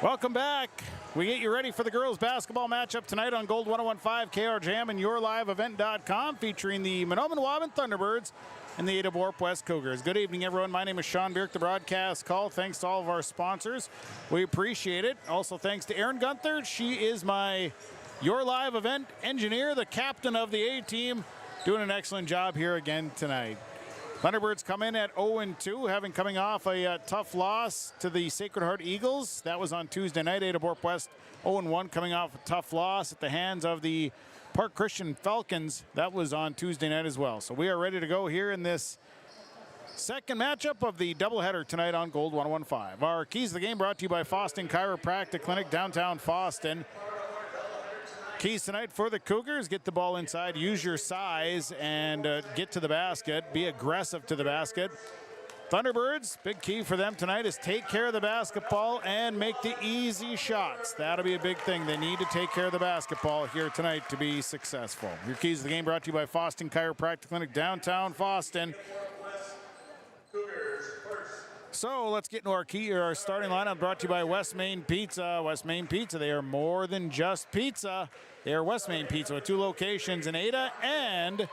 Welcome back. We get you ready for the girls basketball matchup tonight on Gold 101.5 KR Jam and YourLiveEvent.com, featuring the Mahnomen-Waubun Thunderbirds and the Ada-Borup-West Cougars. Good evening, everyone. My name is Sean Bierk, the broadcast call. Thanks to all of our sponsors. We appreciate it. Also, thanks to Erin Gunther. She is my Your Live Event engineer, the captain of the A-team, doing an excellent job here again tonight. Thunderbirds come in at 0-2, having coming off a tough loss to the Sacred Heart Eagles. That was on Tuesday night. Ada-Borup-West 0-1, coming off a tough loss at the hands of the Park Christian Falcons. That was on Tuesday night as well. So we are ready to go here in this second matchup of the doubleheader tonight on Gold 101.5. Our keys to the game brought to you by Foston Chiropractic Clinic, downtown Foston. Keys tonight for the Cougars: get the ball inside, use your size, and get to the basket. Be aggressive to the basket. Thunderbirds, big key for them tonight is take care of the basketball and make the easy shots. That'll be a big thing. They need to take care of the basketball here tonight to be successful. Your keys to the game brought to you by Foston Chiropractic Clinic, downtown Foston. So let's get into our starting lineup, brought to you by West Main Pizza. West Main Pizza, they are more than just pizza. They are West Main Pizza with 2 locations in Ada and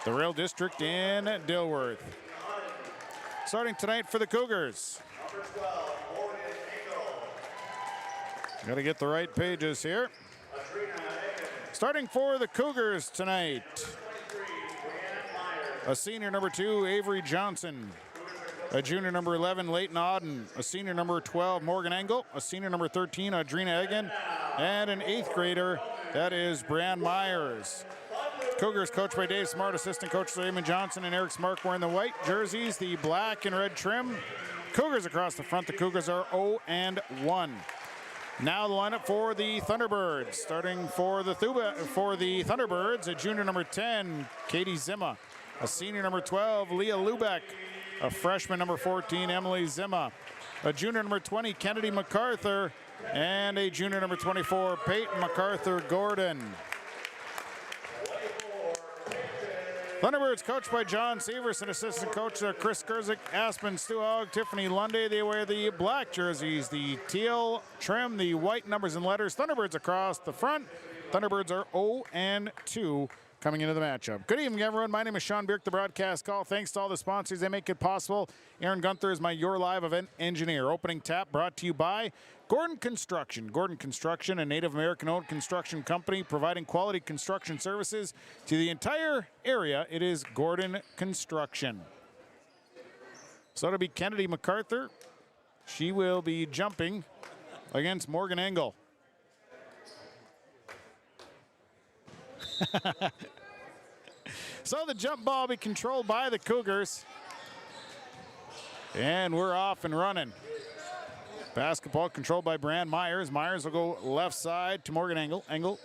the Rail District in Dilworth. Starting tonight for the Cougars. Got to get the right pages here. Starting for the Cougars tonight, a senior number 2, Avery Johnson. A junior number 11, Leighton Auden. A senior number 12, Morgan Engel. A senior number 13, Audrina Egan. And an 8th grader, that is Brian Myers. Cougars coached by Dave Smart, assistant coach Raymond Johnson and Eric Smart wearing the white jerseys, the black and red trim. Cougars across the front. The Cougars are 0-1. Now the lineup for the Thunderbirds. Starting for the Thunderbirds, a junior number 10, Katie Zimma. A senior number 12, Leah Lubeck. A freshman number 14, Emily Zimma. A junior number 20, Kennedy MacArthur. And a junior number 24, Peyton MacArthur-Gordon. Thunderbirds coached by John Severson, assistant coach Chris Gerzik, Aspen Stuhog, Tiffany Lundy. They wear the black jerseys, the teal trim, the white numbers and letters. Thunderbirds across the front. Thunderbirds are 0-2. Coming into the matchup. Good evening, everyone. My name is Sean Bierk, the broadcast call. Thanks to all the sponsors that make it possible. Erin Gunther is my Your Live Event engineer. Opening tap brought to you by Gordon Construction. Gordon Construction, a Native American-owned construction company providing quality construction services to the entire area. It is Gordon Construction. So it'll be Kennedy MacArthur. She will be jumping against Morgan Engel. So the jump ball will be controlled by the Cougars. And we're off and running. Basketball controlled by Brand Myers. Myers will go left side to Morgan Engel. Engel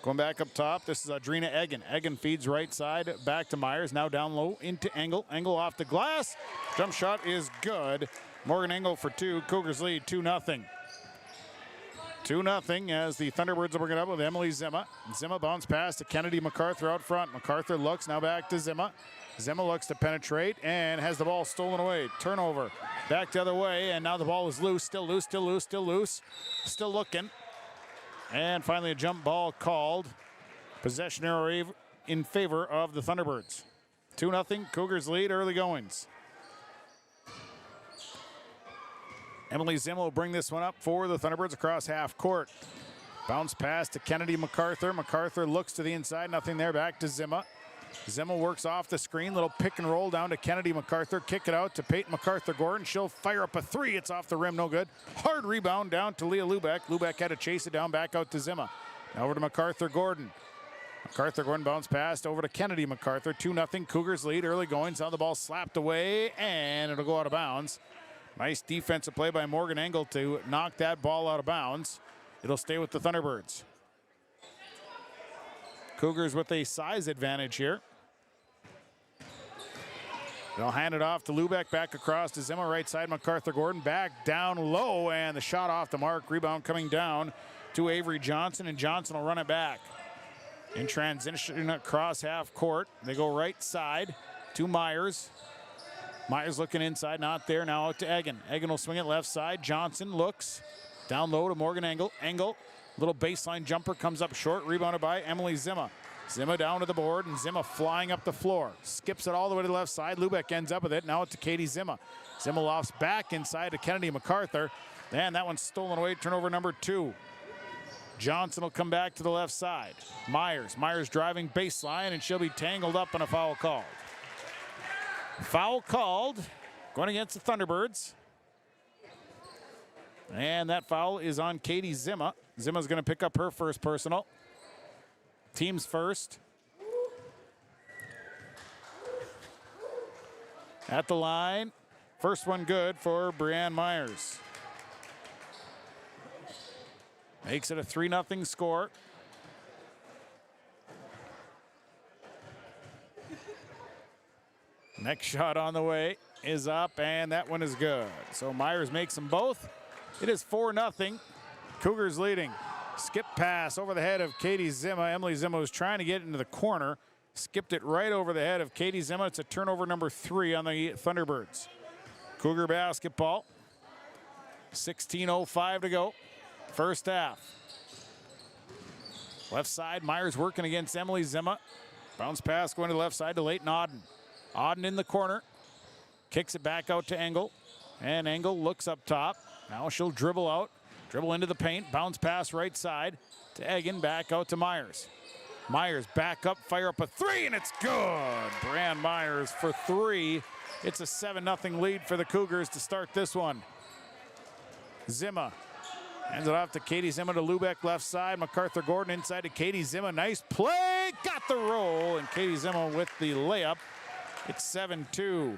going back up top. This is Audrina Egan. Egan feeds right side back to Myers. Now down low into Engel. Engel off the glass. Jump shot is good. Morgan Engel for 2. Cougars lead 2-0. 2-0 as the Thunderbirds will bring it up with Emily Zimma. Zimma bounce pass to Kennedy MacArthur out front. MacArthur looks, now back to Zimma. Zimma looks to penetrate and has the ball stolen away. Turnover. Back the other way, and now the ball is loose. Still loose, still loose, still loose. Still looking. And finally a jump ball called. Possession arrow in favor of the Thunderbirds. 2-0, Cougars lead early goings. Emily Zimma will bring this one up for the Thunderbirds across half court. Bounce pass to Kennedy MacArthur. MacArthur looks to the inside, nothing there, back to Zimma. Zimma works off the screen, little pick and roll down to Kennedy MacArthur. Kick it out to Peyton MacArthur-Gordon. She'll fire up a 3, it's off the rim, no good. Hard rebound down to Leah Lubeck. Lubeck had to chase it down, back out to Zimma. Now over to MacArthur-Gordon. MacArthur-Gordon bounce passed over to Kennedy MacArthur. 2-0, Cougars lead, early going. Saw the ball slapped away, and it'll go out of bounds. Nice defensive play by Morgan Engel to knock that ball out of bounds. It'll stay with the Thunderbirds. Cougars with a size advantage here. They'll hand it off to Lubeck, back across to Zimma, right side, MacArthur-Gordon, back down low, and the shot off the mark. Rebound coming down to Avery Johnson, and Johnson will run it back. In transition across half court, they go right side to Myers. Myers looking inside, not there, now out to Egan. Egan will swing it left side. Johnson looks, Down low to Morgan Engel. Engel, little baseline jumper, comes up short, rebounded by Emily Zima. Zima down to the board, and Zima flying up the floor. Skips it all the way to the left side. Lubeck ends up with it. Now it's to Katie Zima. Zima lofts back inside to Kennedy MacArthur. And that one's stolen away, turnover number 2. Johnson will come back to the left side. Myers driving baseline, and she'll be tangled up in a foul called. Foul called, going against the Thunderbirds. And that foul is on Katie Zima. Zima's going to pick up her first personal. Team's first. At the line, first one good for Brianne Myers. Makes it a 3-0 score. Next shot on the way is up, and that one is good. So Myers makes them both. It is 4-0. Cougars leading. Skip pass over the head of Katie Zima. Emily Zima was trying to get into the corner. Skipped it right over the head of Katie Zima. It's a turnover number 3 on the Thunderbirds. Cougar basketball. 16:05 to go. First half. Left side, Myers working against Emily Zima. Bounce pass going to the left side to Leighton Auden. Auden in the corner. Kicks it back out to Engel. And Engel looks up top. Now she'll dribble out. Dribble into the paint. Bounce pass right side to Egan. Back out to Myers. Myers back up, fire up a 3, and it's good. Brianne Myers for 3. It's a 7-0 lead for the Cougars to start this one. Zima hands it off to Katie Zima to Lubeck left side. MacArthur Gordon inside to Katie Zima. Nice play. Got the roll. And Katie Zima with the layup. It's 7-2.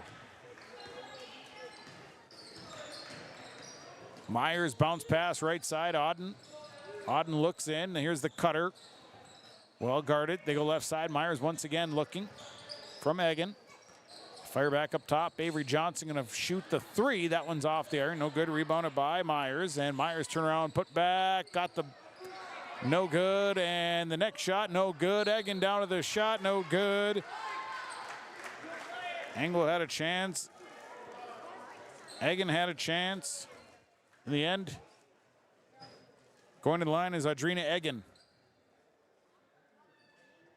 Myers bounce pass right side. Auden looks in. Here's the cutter. Well guarded. They go left side. Myers once again looking from Egan. Fire back up top. Avery Johnson going to shoot the 3. That one's off the air. No good. Rebounded by Myers. And Myers turn around, put back. Got the no good. And the next shot, no good. Egan down to the shot, no good. Engel had a chance. Egan had a chance. In the end, going to the line is Audrina Egan.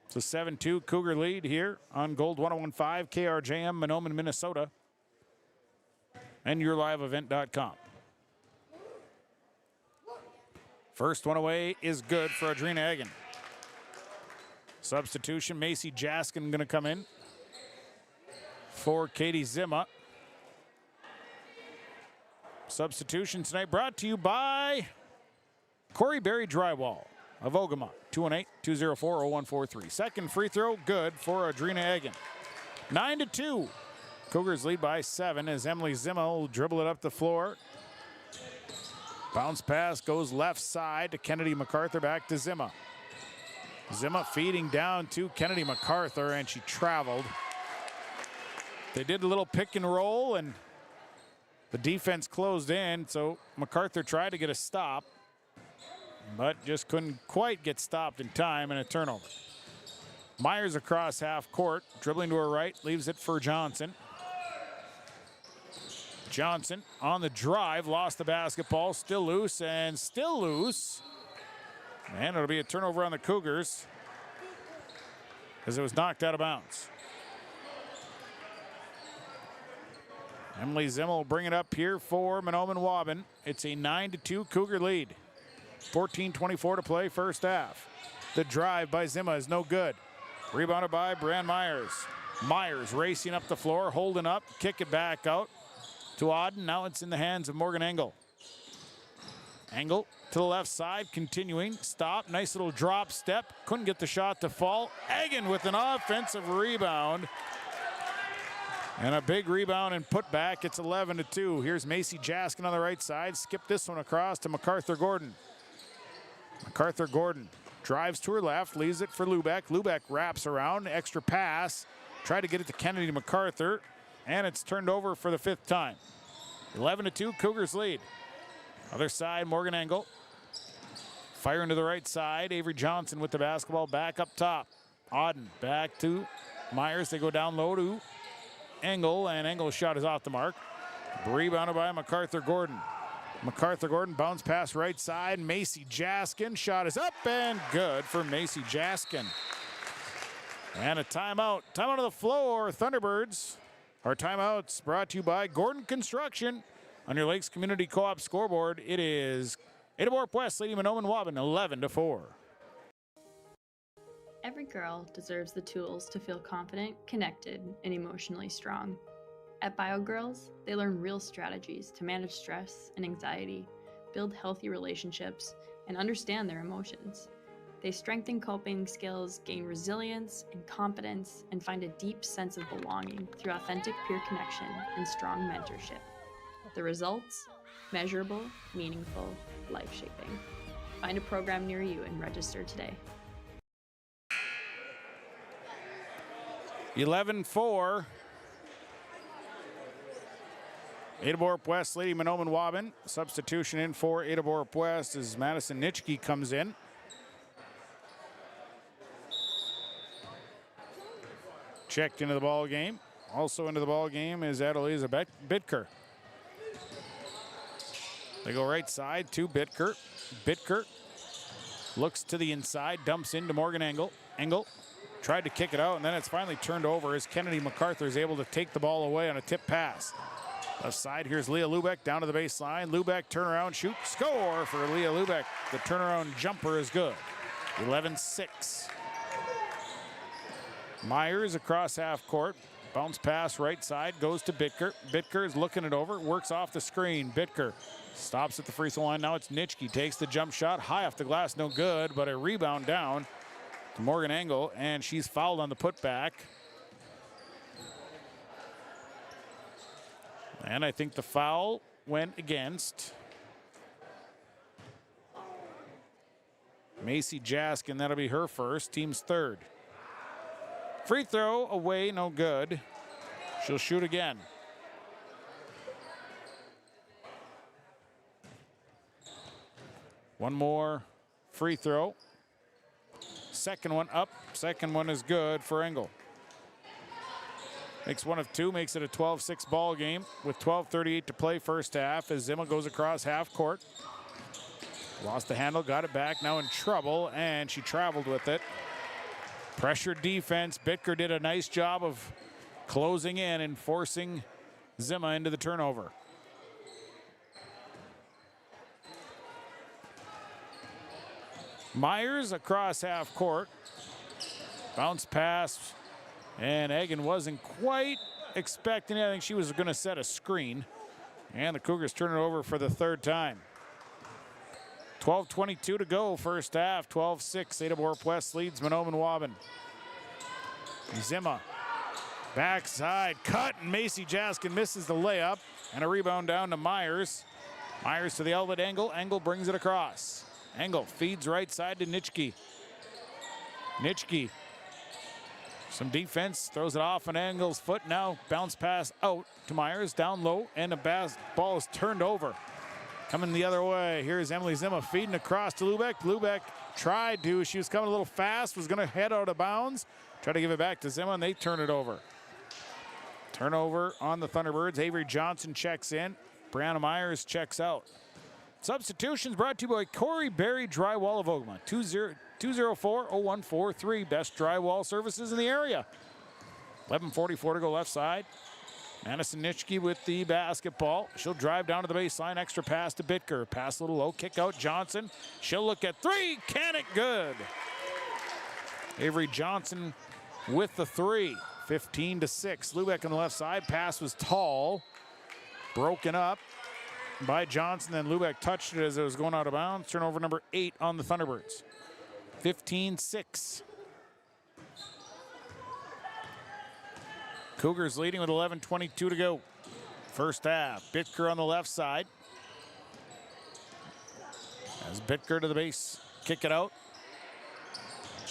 It's a 7-2 Cougar lead here on Gold 101.5 KRJM, Mahnomen, Minnesota, and yourliveevent.com. First one away is good for Audrina Egan. Substitution, Macy Jaskin going to come in for Katie Zima. Substitution tonight brought to you by Corey Berry Drywall of Ogama, 218-204-0143. Second free throw, good for Audrina Egan. 9-2. Cougars lead by 7 as Emily Zima will dribble it up the floor. Bounce pass goes left side to Kennedy MacArthur, back to Zima. Zima feeding down to Kennedy MacArthur, and she traveled. They did a little pick and roll, and the defense closed in, so MacArthur tried to get a stop, but just couldn't quite get stopped in time, and a turnover. Myers across half court, dribbling to her right, leaves it for Johnson. Johnson on the drive, lost the basketball, still loose, and still loose. And it'll be a turnover on the Cougars as it was knocked out of bounds. Emily Zima will bring it up here for Mahnomen-Waubun. It's a 9-2 Cougar lead. 14:24 to play, first half. The drive by Zima is no good. Rebounded by Brianne Myers. Myers racing up the floor, holding up, kick it back out to Auden. Now it's in the hands of Morgan Engel. Engel to the left side, continuing. Stop, nice little drop step. Couldn't get the shot to fall. Egan with an offensive rebound. And a big rebound and put back. It's 11-2. Here's Macy Jaskin on the right side. Skip this one across to MacArthur Gordon. MacArthur Gordon drives to her left, leaves it for Lubeck. Lubeck wraps around, extra pass. Tried to get it to Kennedy MacArthur, and it's turned over for the 5th time. 11-2, Cougars lead. Other side, Morgan Engel. Firing to the right side. Avery Johnson with the basketball back up top. Auden back to Myers. They go down low to Engel, and Engel's shot is off the mark. Rebounded by MacArthur Gordon. MacArthur Gordon bounce pass right side. Macy Jaskin. Shot is up and good for Macy Jaskin. And a timeout. Timeout on the floor. Thunderbirds. Our timeouts brought to you by Gordon Construction. On your Lakes Community Co-op scoreboard, it is Ada-Borup-West leading Mahnomen-Waubun 11-4. Every girl deserves the tools to feel confident, connected, and emotionally strong. At BioGirls, they learn real strategies to manage stress and anxiety, build healthy relationships, and understand their emotions. They strengthen coping skills, gain resilience and confidence, and find a deep sense of belonging through authentic peer connection and strong mentorship. The results? Measurable, meaningful, life-shaping. Find a program near you and register today. 11-4. Ada-Borup-West leading Mahnomen-Waubun. Substitution in for Ada-Borup-West as Madison Nitschke comes in. Checked into the ball game. Also into the ball game is Adeliza Bitker. They go right side to Bitker. Bitker looks to the inside, dumps into Morgan Engel. Engel tried to kick it out, and then it's finally turned over as Kennedy MacArthur is able to take the ball away on a tip pass. Left side, here's Leah Lubeck down to the baseline. Lubeck turnaround, shoot, score for Leah Lubeck. The turnaround jumper is good. 11-6. Myers across half court. Bounce pass right side, goes to Bitker. Bitker is looking it over, works off the screen. Bitker stops at the free throw line. Now it's Nitschke, takes the jump shot, high off the glass, no good, but a rebound down to Morgan Engel, and she's fouled on the putback. And I think the foul went against Macy Jaskin. That'll be her first, team's third. Free throw away, no good. She'll shoot again. One more free throw. Second one up, second one is good for Engel. Makes one of two, makes it a 12-6 ball game with 12:38 to play first half as Zimma goes across half court. Lost the handle, got it back, now in trouble, and she traveled with it. Pressure defense. Bitker did a nice job of closing in and forcing Zimma into the turnover. Myers across half court. Bounce pass. And Egan wasn't quite expecting it. I think she was going to set a screen. And the Cougars turn it over for the third time. 12:22 to go, first half. 12-6. Ada-Borup-West leads Mahnomen-Waubun. Zimma, backside cut, and Macy Jaskin misses the layup. And a rebound down to Myers. Myers to the outlet. Engel. Engel brings it across. Engel feeds right side to Nitschke. Nitschke. Some defense, throws it off on Engel's foot. Now bounce pass out to Myers, down low, and the ball is turned over. Coming the other way, here's Emily Zimma feeding across to Lubeck. Lubeck tried to, she was coming a little fast, was gonna head out of bounds. Try to give it back to Zimma, and they turn it over. Turnover on the Thunderbirds. Avery Johnson checks in. Brianna Myers checks out. Substitutions brought to you by Corey Berry Drywall of Ogama. 204-0143. Best drywall services in the area. 11:44 to go left side. Madison Nitschke with the basketball. She'll drive down to the baseline. Extra pass to Bitker. Pass a little low. Kick out Johnson. She'll look at three. Can it? Good. Avery Johnson with the three. 15-6. Lubeck on the left side. Pass was tall. Broken up by Johnson. Then Lubeck touched it as it was going out of bounds. Turnover number 8 on the Thunderbirds. 15-6. Cougars leading with 11:22 to go. First half. Bitker on the left side. As Bitker to the base. Kick it out.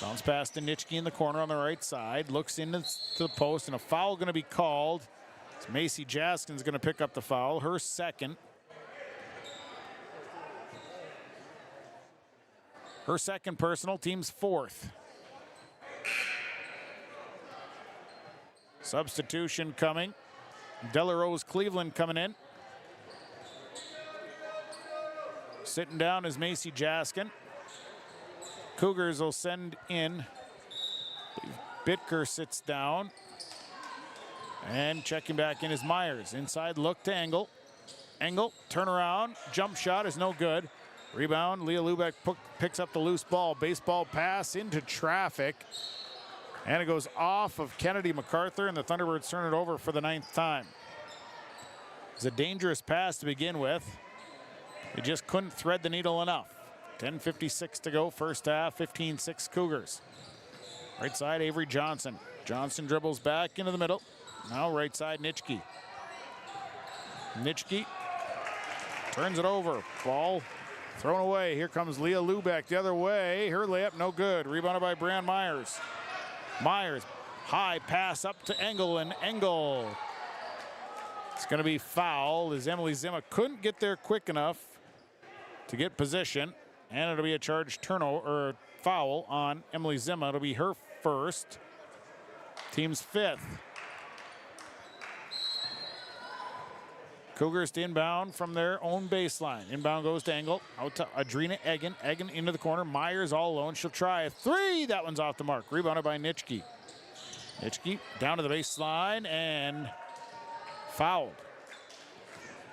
Bounce pass to Nitschke in the corner on the right side. Looks into the post, and a foul going to be called. So Macy Jaskin's going to pick up the foul. Her second. Her second personal, team's fourth. Substitution coming. Delarose Cleveland coming in. Sitting down is Macy Jaskin. Cougars will send in. Bitker sits down. And checking back in is Myers. Inside look to Engel. Engel, turnaround, jump shot is no good. Rebound, Leah Lubeck picks up the loose ball. Baseball pass into traffic. And it goes off of Kennedy MacArthur, and the Thunderbirds turn it over for the 9th time. It's a dangerous pass to begin with. They just couldn't thread the needle enough. 10:56 to go, first half, 15-6 Cougars. Right side, Avery Johnson. Johnson dribbles back into the middle. Now right side, Nitschke. Nitschke turns it over. Ball thrown away. Here comes Leah Lubeck the other way. Her layup no good. Rebounded by Brianne Myers. Myers, high pass up to Engel, and Engel. It's going to be foul as Emily Zima couldn't get there quick enough to get position. And it'll be a charged turnover or foul on Emily Zima. It'll be her first. Team's 5th. Cougars to inbound from their own baseline. Inbound goes to Engel. Out to Adrina Eggen. Eggen into the corner. Myers all alone. She'll try a 3. That one's off the mark. Rebounded by Nitschke. Nitschke down to the baseline and fouled.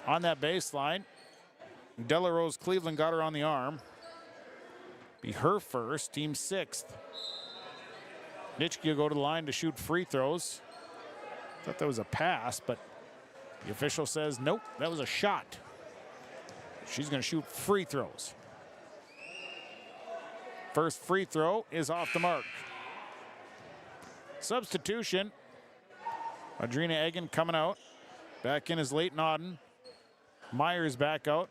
On that baseline, Delarose Cleveland got her on the arm. Be her first, team 6th. Nitschke will go to the line to shoot free throws. Thought that was a pass, but the official says, nope, that was a shot. She's going to shoot free throws. First free throw is off the mark. Substitution. Adrina Eggen coming out. Back in is Leighton Auden. Myers back out.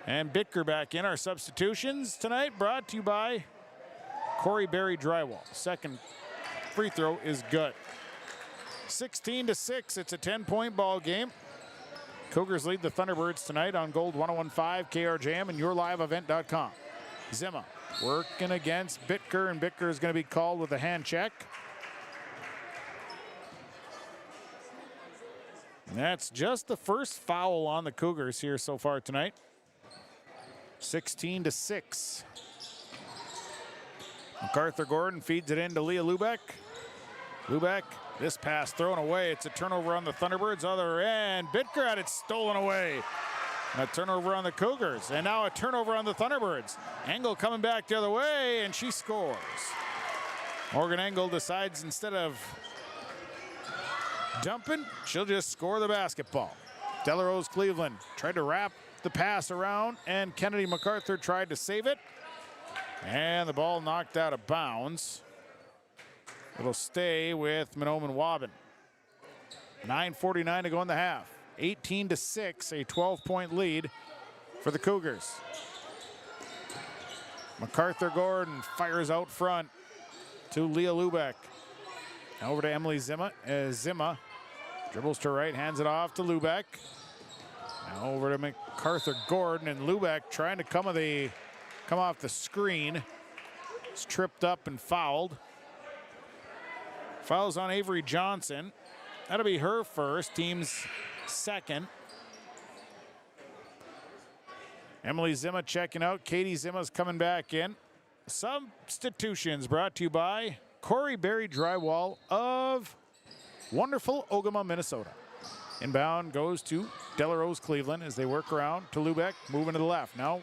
And Bitker back in. Our substitutions tonight brought to you by Corey Berry Drywall. Second free throw is good. 16-6, it's a 10-point ball game. Cougars lead the Thunderbirds tonight on Gold 101.5, KRJM, and YourLiveEvent.com. Zima working against Bitker, and Bitker is going to be called with a hand check. And that's just the first foul on the Cougars here so far tonight. 16-6. MacArthur Gordon feeds it into Leah Lubeck. Lubeck, this pass thrown away. It's a turnover on the Thunderbirds. Other end, Bitker had it stolen away. A turnover on the Cougars, and now a turnover on the Thunderbirds. Engel coming back the other way, and she scores. Morgan Engel decides instead of dumping, she'll just score the basketball. Delarose Cleveland tried to wrap the pass around, and Kennedy MacArthur tried to save it. And the ball knocked out of bounds. It'll stay with Mahnomen-Waubun. 9:49 to go in the half. 18-6, a 12-point lead for the Cougars. MacArthur Gordon fires out front to Leah Lubeck. Over to Emily Zima. Zima dribbles to right, hands it off to Lubeck. Now over to MacArthur Gordon, and Lubeck trying to come off the screen. It's tripped up and fouled. Fouls on Avery Johnson. That'll be her first, team's second. Emily Zima checking out. Katie Zima's coming back in. Substitutions brought to you by Corey Berry Drywall of wonderful Ogama, Minnesota. Inbound goes to Delarose Cleveland as they work around to Lubeck, moving to the left. Now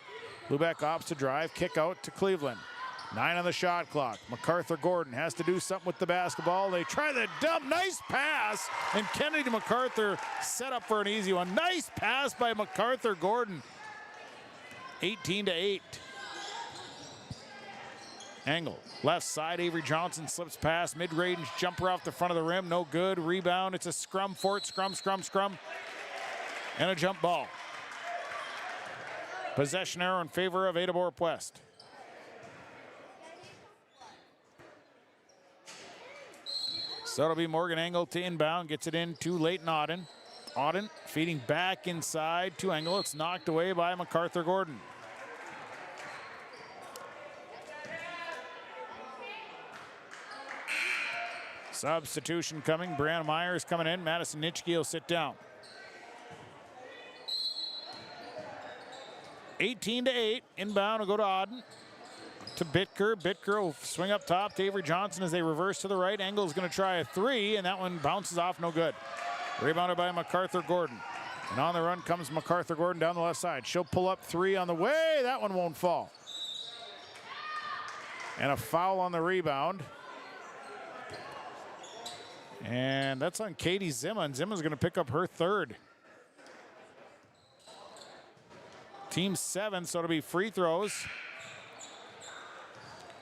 Lubeck opts to drive, kick out to Cleveland. 9 on the shot clock. MacArthur Gordon has to do something with the basketball. They try the dump. Nice pass. And Kennedy MacArthur set up for an easy one. Nice pass by MacArthur Gordon. 18-8. Engel. Left side, Avery Johnson slips past. Mid-range jumper off the front of the rim. No good. Rebound. It's a scrum for it. Scrum. And a jump ball. Possession arrow in favor of Ada-Borup-West. So it'll be Morgan Engel to inbound. Gets it in to Leighton Auden. Auden feeding back inside to Engel. It's knocked away by MacArthur Gordon. Substitution coming. Brianna Myers coming in. Madison Nitschke will sit down. 18-8. Inbound will go to Auden. To Bitker. Bitker will swing up top to Avery Johnson as they reverse to the right. Engel's going to try a three, and that one bounces off, no good. Rebounded by MacArthur Gordon. And on the run comes MacArthur Gordon down the left side. She'll pull up three on the way. That one won't fall. And a foul on the rebound. And that's on Katie Zimma, and Zimma's going to pick up her third. Team 7, so it'll be free throws.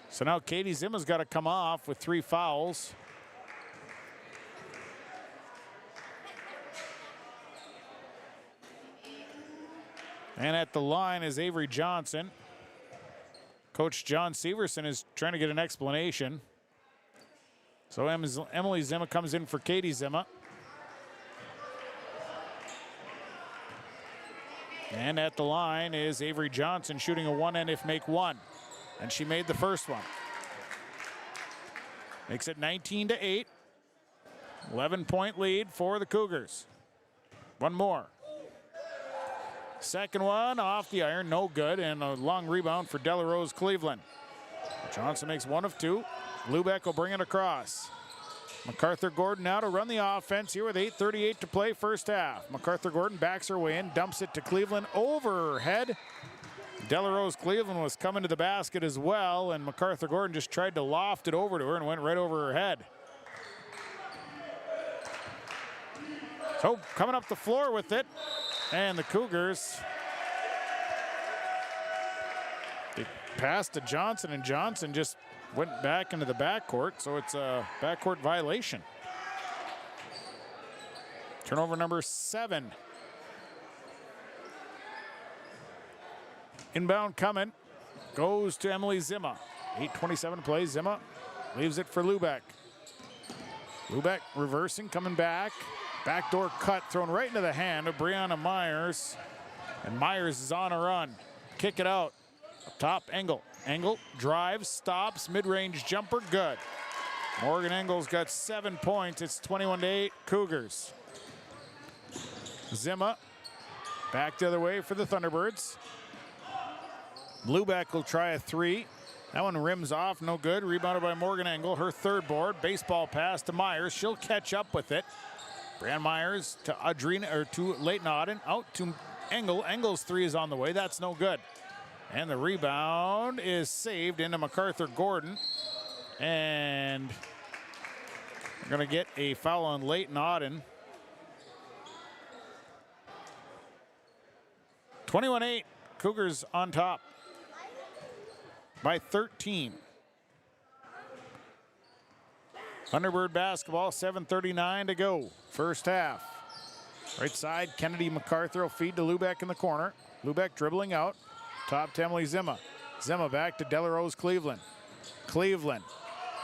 So now Katie Zimma's got to come off with 3 fouls. And at the line is Avery Johnson. Coach John Severson is trying to get an explanation. So Emily Zimma comes in for Katie Zimma. And at the line is Avery Johnson shooting a one-and if make one. And she made the first one. Makes it 19-8. 11-point lead for the Cougars. One more. Second one off the iron, no good, and a long rebound for Delarose Cleveland. Johnson makes 1 of 2. Lubeck will bring it across. MacArthur Gordon now to run the offense here with 8:38 to play first half. MacArthur Gordon backs her way in, dumps it to Cleveland over her head. Delarose Cleveland was coming to the basket as well, and MacArthur Gordon just tried to loft it over to her and went right over her head. So coming up the floor with it, and the Cougars, they passed to Johnson, and Johnson just went back into the backcourt, so it's a backcourt violation. Turnover number 7. Inbound coming, goes to Emily Zimma. 8:27 to play. Zimma leaves it for Lubeck. Lubeck reversing, coming back. Backdoor cut thrown right into the hand of Brianna Myers. And Myers is on a run. Kick it out. Up top, Engel. Engel drives, stops, mid-range jumper, good. Morgan Engel's got 7 points. It's 21-8 Cougars. Zimma back the other way for the Thunderbirds. Lubeck will try a three. That one rims off, no good. Rebounded by Morgan Engel, her third board. Baseball pass to Myers. She'll catch up with it. Brianna Myers to Adrina, or to Leighton Auden, out to Engel. Engel's three is on the way. That's no good. And the rebound is saved into MacArthur Gordon. And we're going to get a foul on Leighton Auden. 21-8, Cougars on top by 13. Thunderbird basketball, 7:39 to go. First half. Right side, Kennedy MacArthur will feed to Lubeck in the corner. Lubeck dribbling out. Top to Emily Zimma. Zimma back to Delarose Cleveland. Cleveland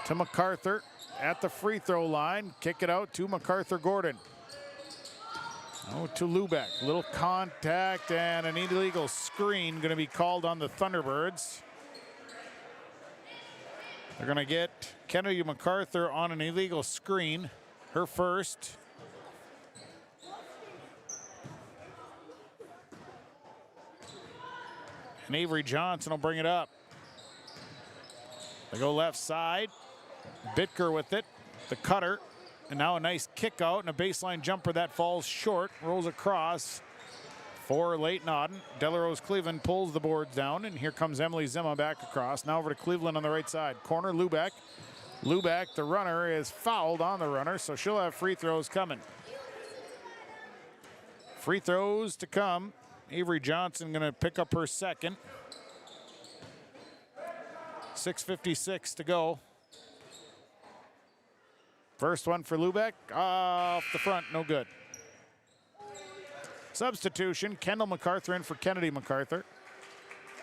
to MacArthur at the free throw line. Kick it out to MacArthur Gordon. Oh, to Lubeck. Little contact and an illegal screen going to be called on the Thunderbirds. They're going to get Kennedy MacArthur on an illegal screen, her first. And Avery Johnson will bring it up. They go left side. Bitker with it, the cutter. And now a nice kick out and a baseline jumper that falls short, rolls across for Leighton Auden. Delarose Cleveland pulls the boards down, and here comes Emily Zimma back across. Now over to Cleveland on the right side. Corner, Lubeck. Lubeck, the runner, is fouled on the runner, so she'll have free throws coming. Free throws to come. Avery Johnson going to pick up her second. 6:56 to go. First one for Lubeck, off the front, no good. Substitution, Kendall MacArthur in for Kennedy MacArthur.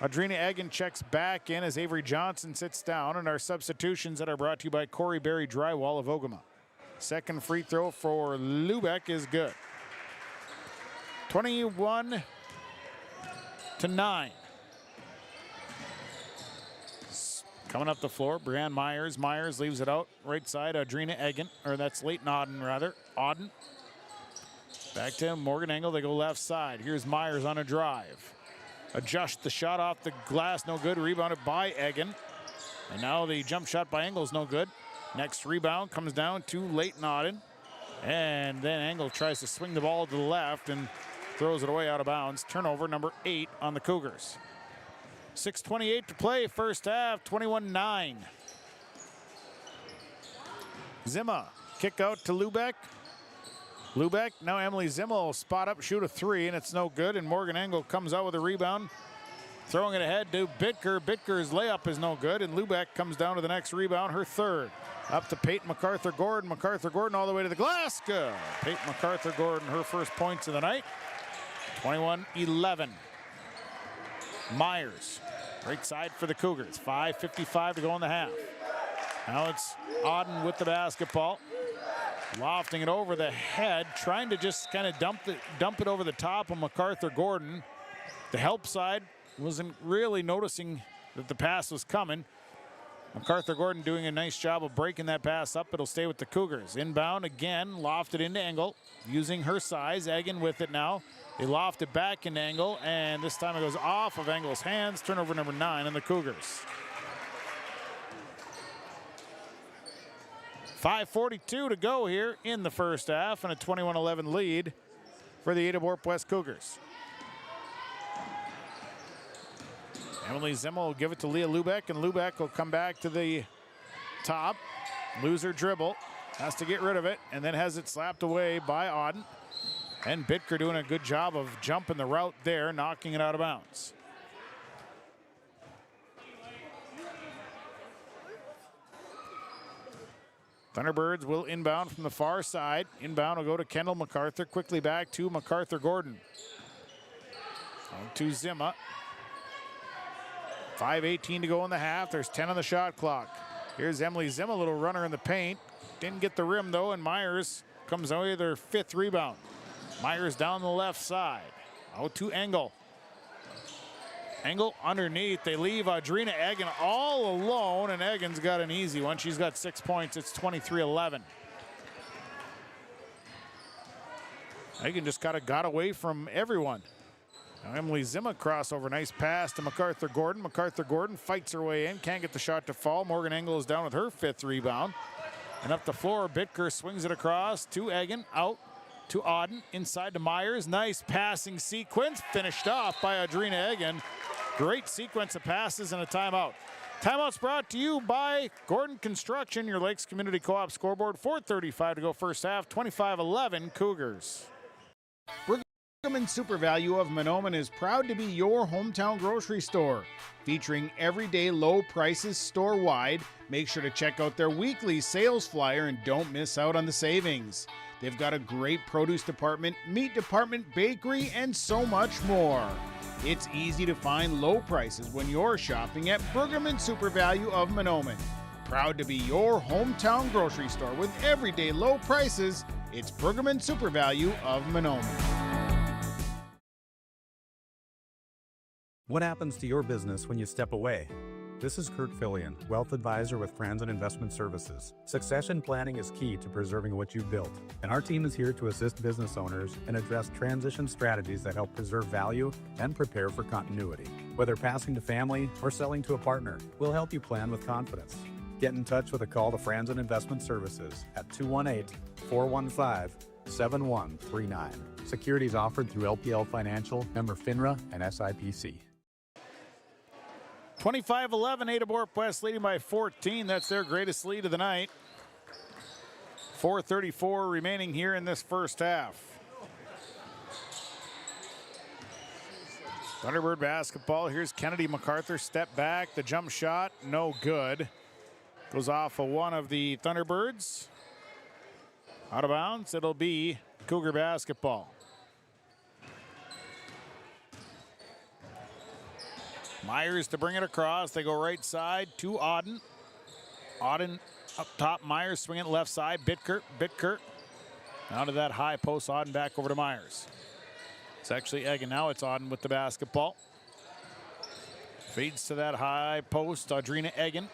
Adrina Egan checks back in as Avery Johnson sits down, and our substitutions that are brought to you by Corey Berry Drywall of Ogama. Second free throw for Lubeck is good. 21-9. Coming up the floor, Brianne Myers. Myers leaves it out. Right side, Adrina Egan, or that's Leighton Auden, rather. Auden. Back to Morgan Engel. They go left side. Here's Myers on a drive. adjust the shot off the glass, no good. Rebounded by Egan. And now the jump shot by Engel is no good. Next rebound comes down to Leighton Auden. And then Engel tries to swing the ball to the left and throws it away out of bounds. Turnover number 8 on the Cougars. 6:28 to play, first half, 21-9. Zimma, kick out to Lubeck. Lubeck, now Emily Zimma will spot up, shoot a 3, and it's no good. And Morgan Engel comes out with a rebound, throwing it ahead to Bitker. Bitker's layup is no good, and Lubeck comes down to the next rebound, her 3rd. Up to Peyton MacArthur-Gordon. MacArthur-Gordon all the way to the glass. Good. Peyton MacArthur-Gordon, her first points of the night. 21-11. Myers, right side for the Cougars. 5:55 to go in the half. Now it's Auden with the basketball. Lofting it over the head, trying to just kind of dump it over the top of MacArthur-Gordon. The help side wasn't really noticing that the pass was coming. MacArthur-Gordon doing a nice job of breaking that pass up. It'll stay with the Cougars. Inbound again, lofted into Engel, using her size. Egan with it now. They loft it back into Engel, and this time it goes off of Engel's hands. Turnover number 9 on the Cougars. 5:42 to go here in the first half, and a 21-11 lead for the Ada-Borup-West Cougars. Emily Zimma will give it to Leah Lubeck, and Lubeck will come back to the top, lose her dribble, has to get rid of it, and then has it slapped away by Auden. And Bitker doing a good job of jumping the route there, knocking it out of bounds. Thunderbirds will inbound from the far side. Inbound will go to Kendall MacArthur, quickly back to MacArthur-Gordon. On to Zimma. 5:18 to go in the half. There's 10 on the shot clock. Here's Emily Zimma, a little runner in the paint. Didn't get the rim though, and Myers comes away with their 5th rebound. Myers down the left side. Out to Engel. Engel underneath. They leave Audrina Egan all alone, and Egan's got an easy one. She's got 6 points. It's 23-11. Egan just got away from everyone. Now Emily Zimma crossover. Nice pass to MacArthur-Gordon. MacArthur-Gordon fights her way in. Can't get the shot to fall. Morgan Engel is down with her 5th rebound. And up the floor, Bitker swings it across to Egan. Out to Auden. Inside to Myers. Nice passing sequence. Finished off by Audrina Egan. Great sequence of passes and a timeout. Timeout's brought to you by Gordon Construction, your Lakes Community Co-op scoreboard. 4:35 to go first half. 25-11 Cougars. Bruggeman Super Value of Mahnomen is proud to be your hometown grocery store. Featuring everyday low prices store-wide, make sure to check out their weekly sales flyer and don't miss out on the savings. They've got a great produce department, meat department, bakery, and so much more. It's easy to find low prices when you're shopping at Bruggeman Super Value of Mahnomen. Proud to be your hometown grocery store with everyday low prices. It's Bruggeman Super Value of Mahnomen. What happens to your business when you step away? This is Kurt Fillion, Wealth Advisor with Franzen Investment Services. Succession planning is key to preserving what you've built, and our team is here to assist business owners and address transition strategies that help preserve value and prepare for continuity. Whether passing to family or selling to a partner, we'll help you plan with confidence. Get in touch with a call to Franzen Investment Services at 218-415-7139. Securities offered through LPL Financial, member FINRA, and SIPC. 25-11, Ada-Borup-West leading by 14. That's their greatest lead of the night. 4:34 remaining here in this first half. Thunderbird basketball. Here's Kennedy MacArthur. Step back. The jump shot, no good. Goes off of one of the Thunderbirds. Out of bounds. It'll be Cougar basketball. Myers to bring it across. They go right side to Auden. Auden up top. Myers swinging left side. Bitker. Out of that high post. Auden back over to Myers. It's actually Egan. Now it's Auden with the basketball. Feeds to that high post. Audrina Egan.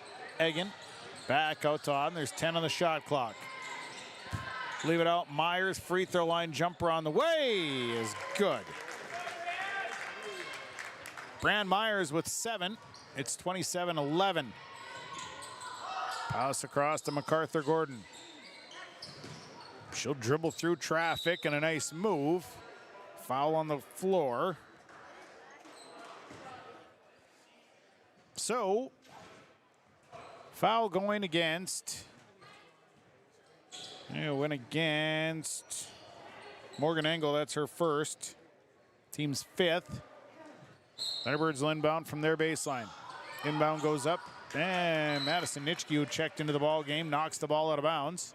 Back out to Auden. There's 10 on the shot clock. Leave it out. Myers free throw line jumper on the way is good. Brand Myers with 7. It's 27-11. Pass across to MacArthur Gordon. She'll dribble through traffic and a nice move. Foul on the floor. So, foul going against. Went against Morgan Engel. That's her first. Team's 5th. Thunderbirds will inbound from their baseline. Inbound goes up. And Madison Nitschke, who checked into the ball game, knocks the ball out of bounds.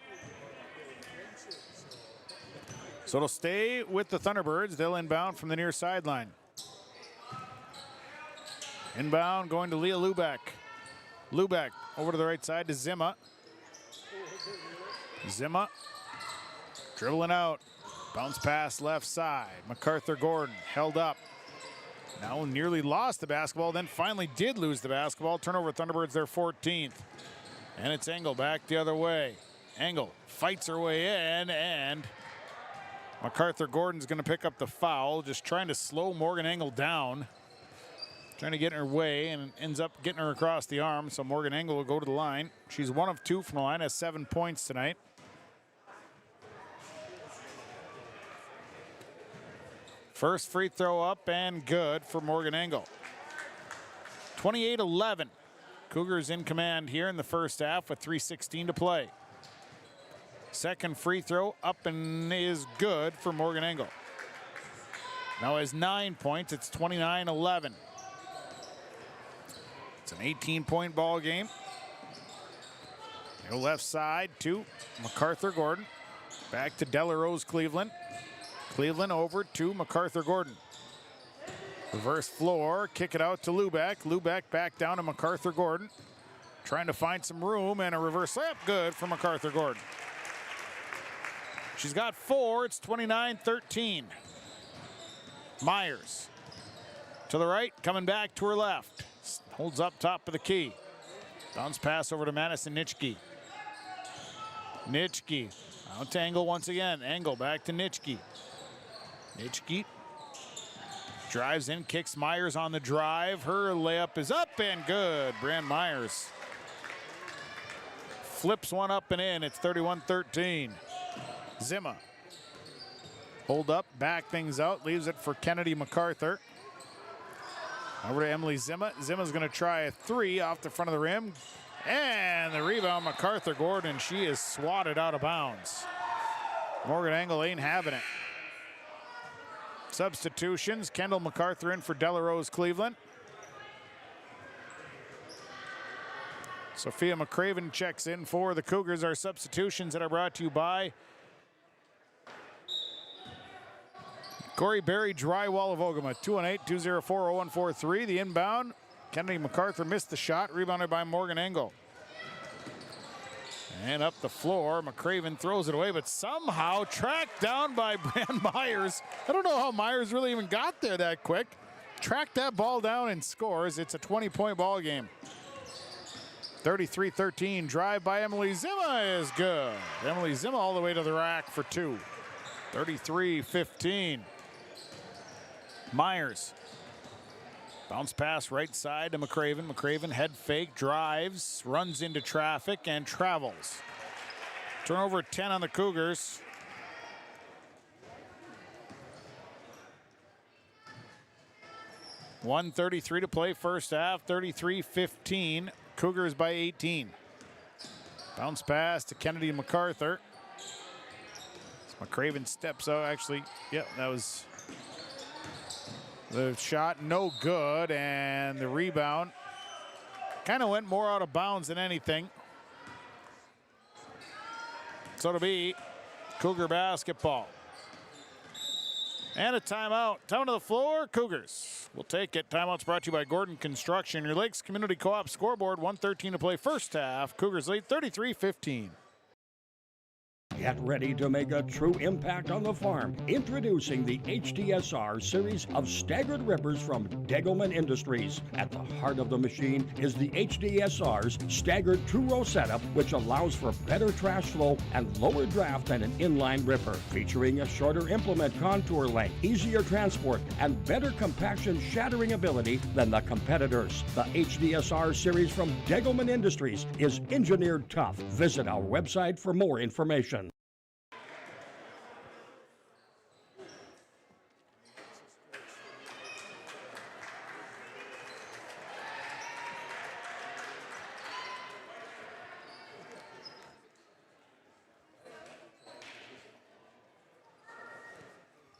So it'll stay with the Thunderbirds. They'll inbound from the near sideline. Inbound going to Leah Lubeck. Lubeck over to the right side to Zima. Zima dribbling out. Bounce pass left side. MacArthur Gordon held up. Now nearly lost the basketball, then finally did lose the basketball. Turnover Thunderbirds, their 14th. And it's Engel back the other way. Engel fights her way in, and MacArthur Gordon's going to pick up the foul, just trying to slow Morgan Engel down. Trying to get in her way, and ends up getting her across the arm, so Morgan Engel will go to the line. She's 1 of 2 from the line, has 7 points tonight. First free throw up and good for Morgan Engel. 28-11. Cougars in command here in the first half with 3:16 to play. Second free throw up and is good for Morgan Engel. Now has 9 points. It's 29-11. It's an 18-point ball game. Go left side to MacArthur Gordon. Back to Delarose Cleveland. Cleveland over to MacArthur Gordon. Reverse floor, kick it out to Lubeck. Lubeck back down to MacArthur Gordon. Trying to find some room, and a reverse layup good for MacArthur Gordon. She's got 4, it's 29-13. Myers to the right, coming back to her left. Holds up top of the key. Bounce pass over to Madison Nitschke. Nitschke out to Engel once again. Engel back to Nitschke. Nitschke drives in, kicks Myers on the drive. Her layup is up and good. Brand Myers flips one up and in. It's 31-13. Zima. Hold up, back things out, leaves it for Kennedy MacArthur. Over to Emily Zima. Zima's going to try a 3 off the front of the rim. And the rebound, MacArthur Gordon. She is swatted out of bounds. Morgan Engel ain't having it. Substitutions, Kendall MacArthur in for Delarose Cleveland. Sophia McCraven checks in for the Cougars. Our substitutions that are brought to you by Corey Berry Drywall of Ogama. 218-204-0143. The inbound, Kennedy MacArthur missed the shot, rebounded by Morgan Engel. And up the floor, McCraven throws it away, but somehow tracked down by Brand Myers. I don't know how Myers really even got there that quick. Tracked that ball down and scores. It's a 20-point ball game. 33-13, drive by Emily Zima is good. Emily Zima all the way to the rack for 2. 33-15. Myers. Bounce pass right side to McCraven. McCraven head fake, drives, runs into traffic, and travels. Turnover 10 on the Cougars. .133 to play first half, 33-15. Cougars by 18. Bounce pass to Kennedy MacArthur. McCraven steps out, actually, yep, that was the shot, no good, and the rebound kind of went more out of bounds than anything. So it'll be Cougar basketball. And a timeout. Down to the floor, Cougars will take it. Timeout's brought to you by Gordon Construction. Your Lakes Community Co-op scoreboard, 1:13 to play first half. Cougars lead 33-15. Get ready to make a true impact on the farm. Introducing the HDSR series of staggered rippers from Degelman Industries. At the heart of the machine is the HDSR's staggered two-row setup, which allows for better trash flow and lower draft than an inline ripper. Featuring a shorter implement contour length, easier transport, and better compaction shattering ability than the competitors. The HDSR series from Degelman Industries is engineered tough. Visit our website for more information.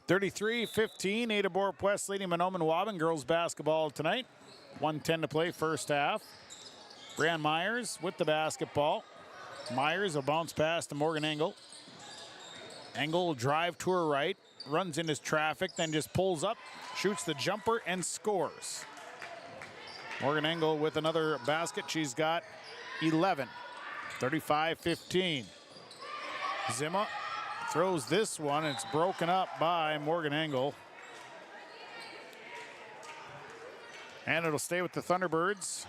(33-15), Ada-Borup-West leading Mahnomen-Waubun girls basketball tonight. 1:10 to play first half. Brianne Myers with the basketball. Myers will bounce pass to Morgan Engel. Engel will drive to her right, runs into traffic, then just pulls up, shoots the jumper, and scores. Morgan Engel with another basket. She's got 11. 35-15. Zimma throws this one. It's broken up by Morgan Engel. And it'll stay with the Thunderbirds.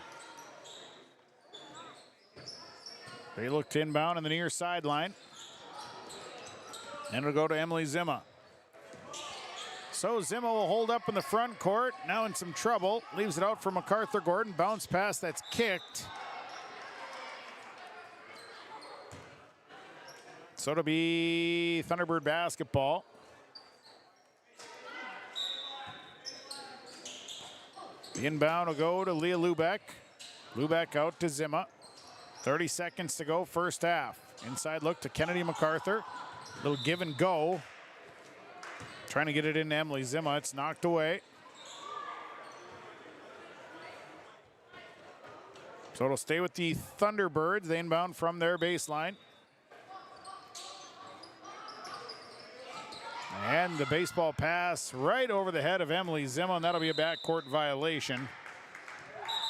They look to inbound on the near sideline. And it'll go to Emily Zimma. So Zimma will hold up in the front court. Now in some trouble. Leaves it out for MacArthur Gordon. Bounce pass that's kicked. So it'll be Thunderbird basketball. The inbound will go to Leah Lubeck. Lubeck out to Zimma. 30 seconds to go, first half. Inside look to Kennedy MacArthur. Little give and go. Trying to get it into Emily Zimma. It's knocked away. So it'll stay with the Thunderbirds. They inbound from their baseline. And the baseball pass right over the head of Emily Zimma, and that'll be a backcourt violation.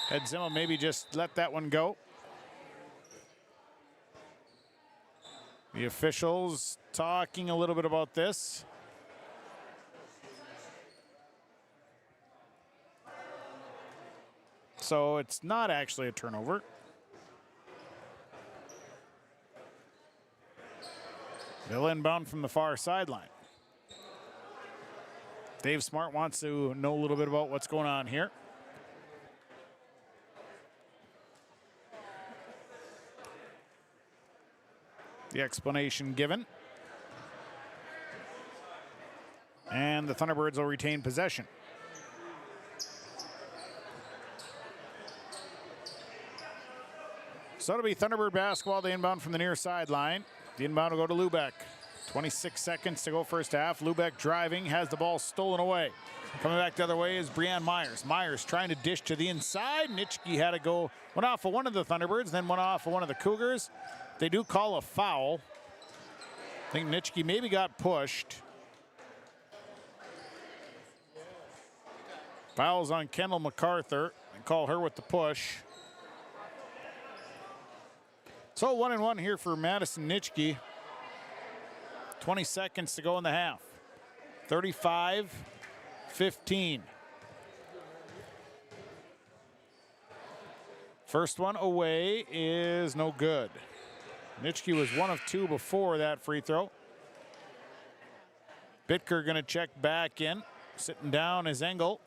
Had Zimma maybe just let that one go. The officials talking a little bit about this. So it's not actually a turnover. They'll inbound from the far sideline. Dave Smart wants to know a little bit about what's going on here. The explanation given. And the Thunderbirds will retain possession. So it'll be Thunderbird basketball. The inbound from the near sideline. The inbound will go to Lubeck. 26 seconds to go first half. Lubeck driving, has the ball stolen away. Coming back the other way is Brianne Myers. Myers trying to dish to the inside. Nitschke had to go, went off of one of the Thunderbirds, then went off of one of the Cougars. They do call a foul. I think Nitschke maybe got pushed. Fouls on Kendall MacArthur. They call her with the push. So 1-1 here for Madison Nitschke. 20 seconds to go in the half. 35-15. First one away is no good. Nitschke was 1 of 2 before that free throw. Bitker going to check back in. Sitting down is Engel.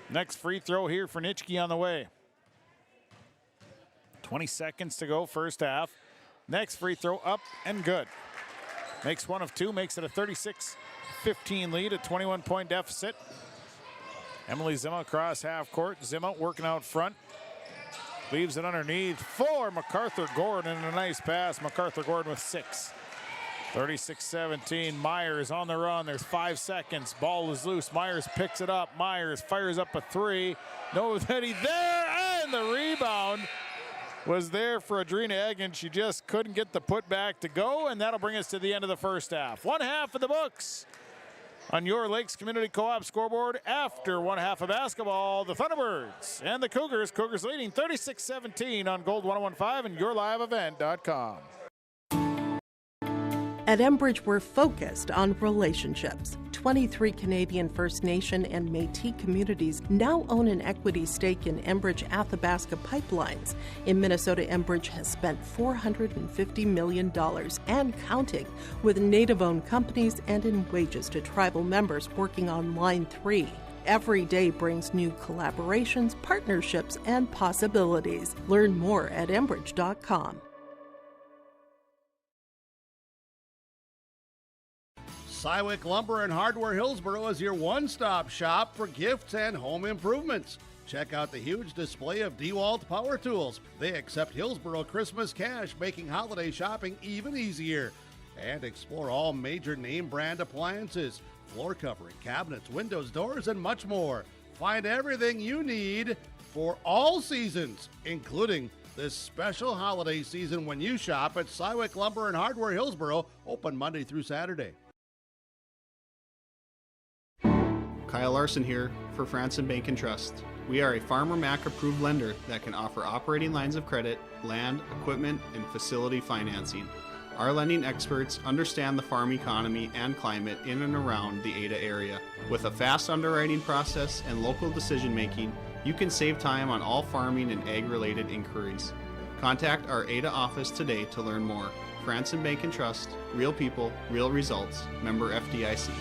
Next free throw here for Nitschke on the way. 20 seconds to go, first half. Next free throw up and good. Makes 1 of 2, makes it a 36-15 lead, a 21-point deficit. Emily Zimma across half court. Zimma working out front. Leaves it underneath for MacArthur Gordon, and a nice pass. MacArthur Gordon with 6. 36-17, Myers on the run. There's 5 seconds. Ball is loose. Myers picks it up. Myers fires up a 3. Novetti there, and the rebound was there for Adrina Eggen. She just couldn't get the putback to go, and that'll bring us to the end of the first half. One half of the books. On your Lakes Community Co-op scoreboard after one half of basketball, the Thunderbirds and the Cougars. Cougars leading 36-17 on Gold 101.5 and yourliveevent.com. At Enbridge, we're focused on relationships. 23 Canadian First Nation and Métis communities now own an equity stake in Enbridge Athabasca Pipelines. In Minnesota, Enbridge has spent $450 million and counting with Native-owned companies and in wages to tribal members working on Line 3. Every day brings new collaborations, partnerships, and possibilities. Learn more at Enbridge.com. Cywick Lumber and Hardware Hillsboro is your one-stop shop for gifts and home improvements. Check out the huge display of DeWalt power tools. They accept Hillsboro Christmas cash, making holiday shopping even easier. And explore all major name brand appliances, floor covering, cabinets, windows, doors, and much more. Find everything you need for all seasons, including this special holiday season when you shop at Cywick Lumber and Hardware Hillsboro, open Monday through Saturday. Kyle Larson here for Franson Bank and Trust. We are a Farmer Mac approved lender that can offer operating lines of credit, land, equipment, and facility financing. Our lending experts understand the farm economy and climate in and around the Ada area. With a fast underwriting process and local decision making, you can save time on all farming and ag-related inquiries. Contact our Ada office today to learn more. Franson Bank and Trust, real people, real results. Member FDIC.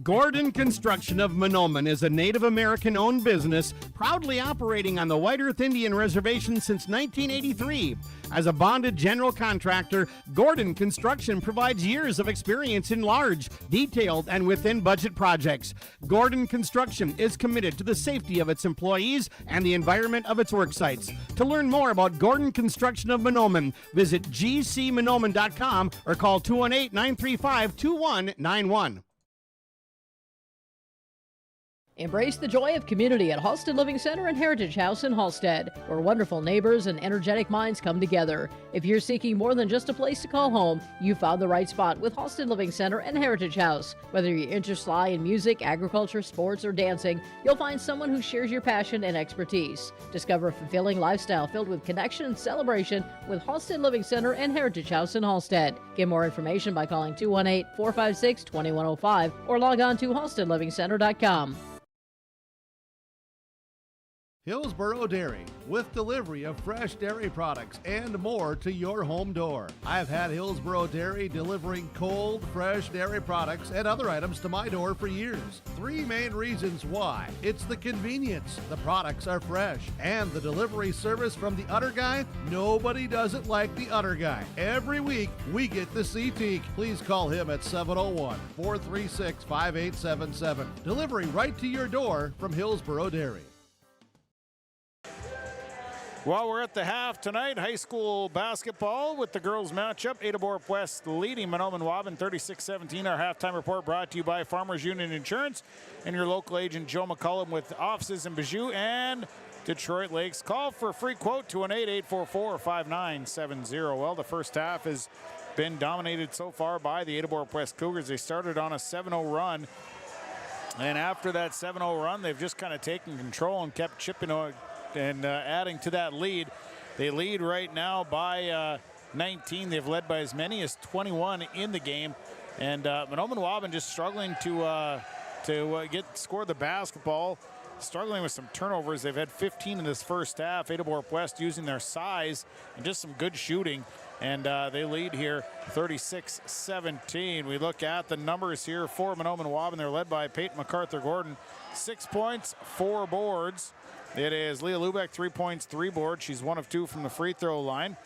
Gordon Construction of Mahnomen is a Native American-owned business proudly operating on the White Earth Indian Reservation since 1983. As a bonded general contractor, Gordon Construction provides years of experience in large, detailed, and within-budget projects. Gordon Construction is committed to the safety of its employees and the environment of its work sites. To learn more about Gordon Construction of Mahnomen, visit gcmahnomen.com or call 218-935-2191. Embrace the joy of community at Halsted Living Center and Heritage House in Halsted, where wonderful neighbors and energetic minds come together. If you're seeking more than just a place to call home, you found the right spot with Halsted Living Center and Heritage House. Whether your interests lie in music, agriculture, sports, or dancing, you'll find someone who shares your passion and expertise. Discover a fulfilling lifestyle filled with connection and celebration with Halsted Living Center and Heritage House in Halsted. Get more information by calling 218-456-2105 or log on to halstedlivingcenter.com. Hillsboro Dairy, with delivery of fresh dairy products and more to your home door. I've had Hillsboro Dairy delivering cold, fresh dairy products and other items to my door for years. Three main reasons why. It's the convenience, the products are fresh, and the delivery service from the Udder Guy. Nobody does it like the Udder Guy. Every week, we get the CT. Please call him at 701-436-5877. Delivery right to your door from Hillsboro Dairy. Well, we're at the half tonight. High school basketball with the girls matchup. Ada-Borup-West leading Mahnomen-Waubun 36-17. Our halftime report brought to you by Farmers Union Insurance and your local agent Joe McCullum with offices in Bijou and Detroit Lakes. Call for a free quote to 1-844-5970. Well, the first half has been dominated so far by the Ada-Borup-West Cougars. They started on a 7-0 run. And after that 7-0 run, they've just kind of taken control and kept chipping and adding to that lead. They lead right now by 19. They've led by as many as 21 in the game. And Mahnomen-Waubun just struggling to score the basketball, struggling with some turnovers. They've had 15 in this first half. Ada-Borup-West using their size and just some good shooting. And they lead here 36-17. We look at the numbers here for Mahnomen-Waubun. They're led by Peyton MacArthur-Gordon. 6 points, 4 boards. It is Leah Lubeck, 3 points, 3 boards. She's 1 of 2 from the free throw line.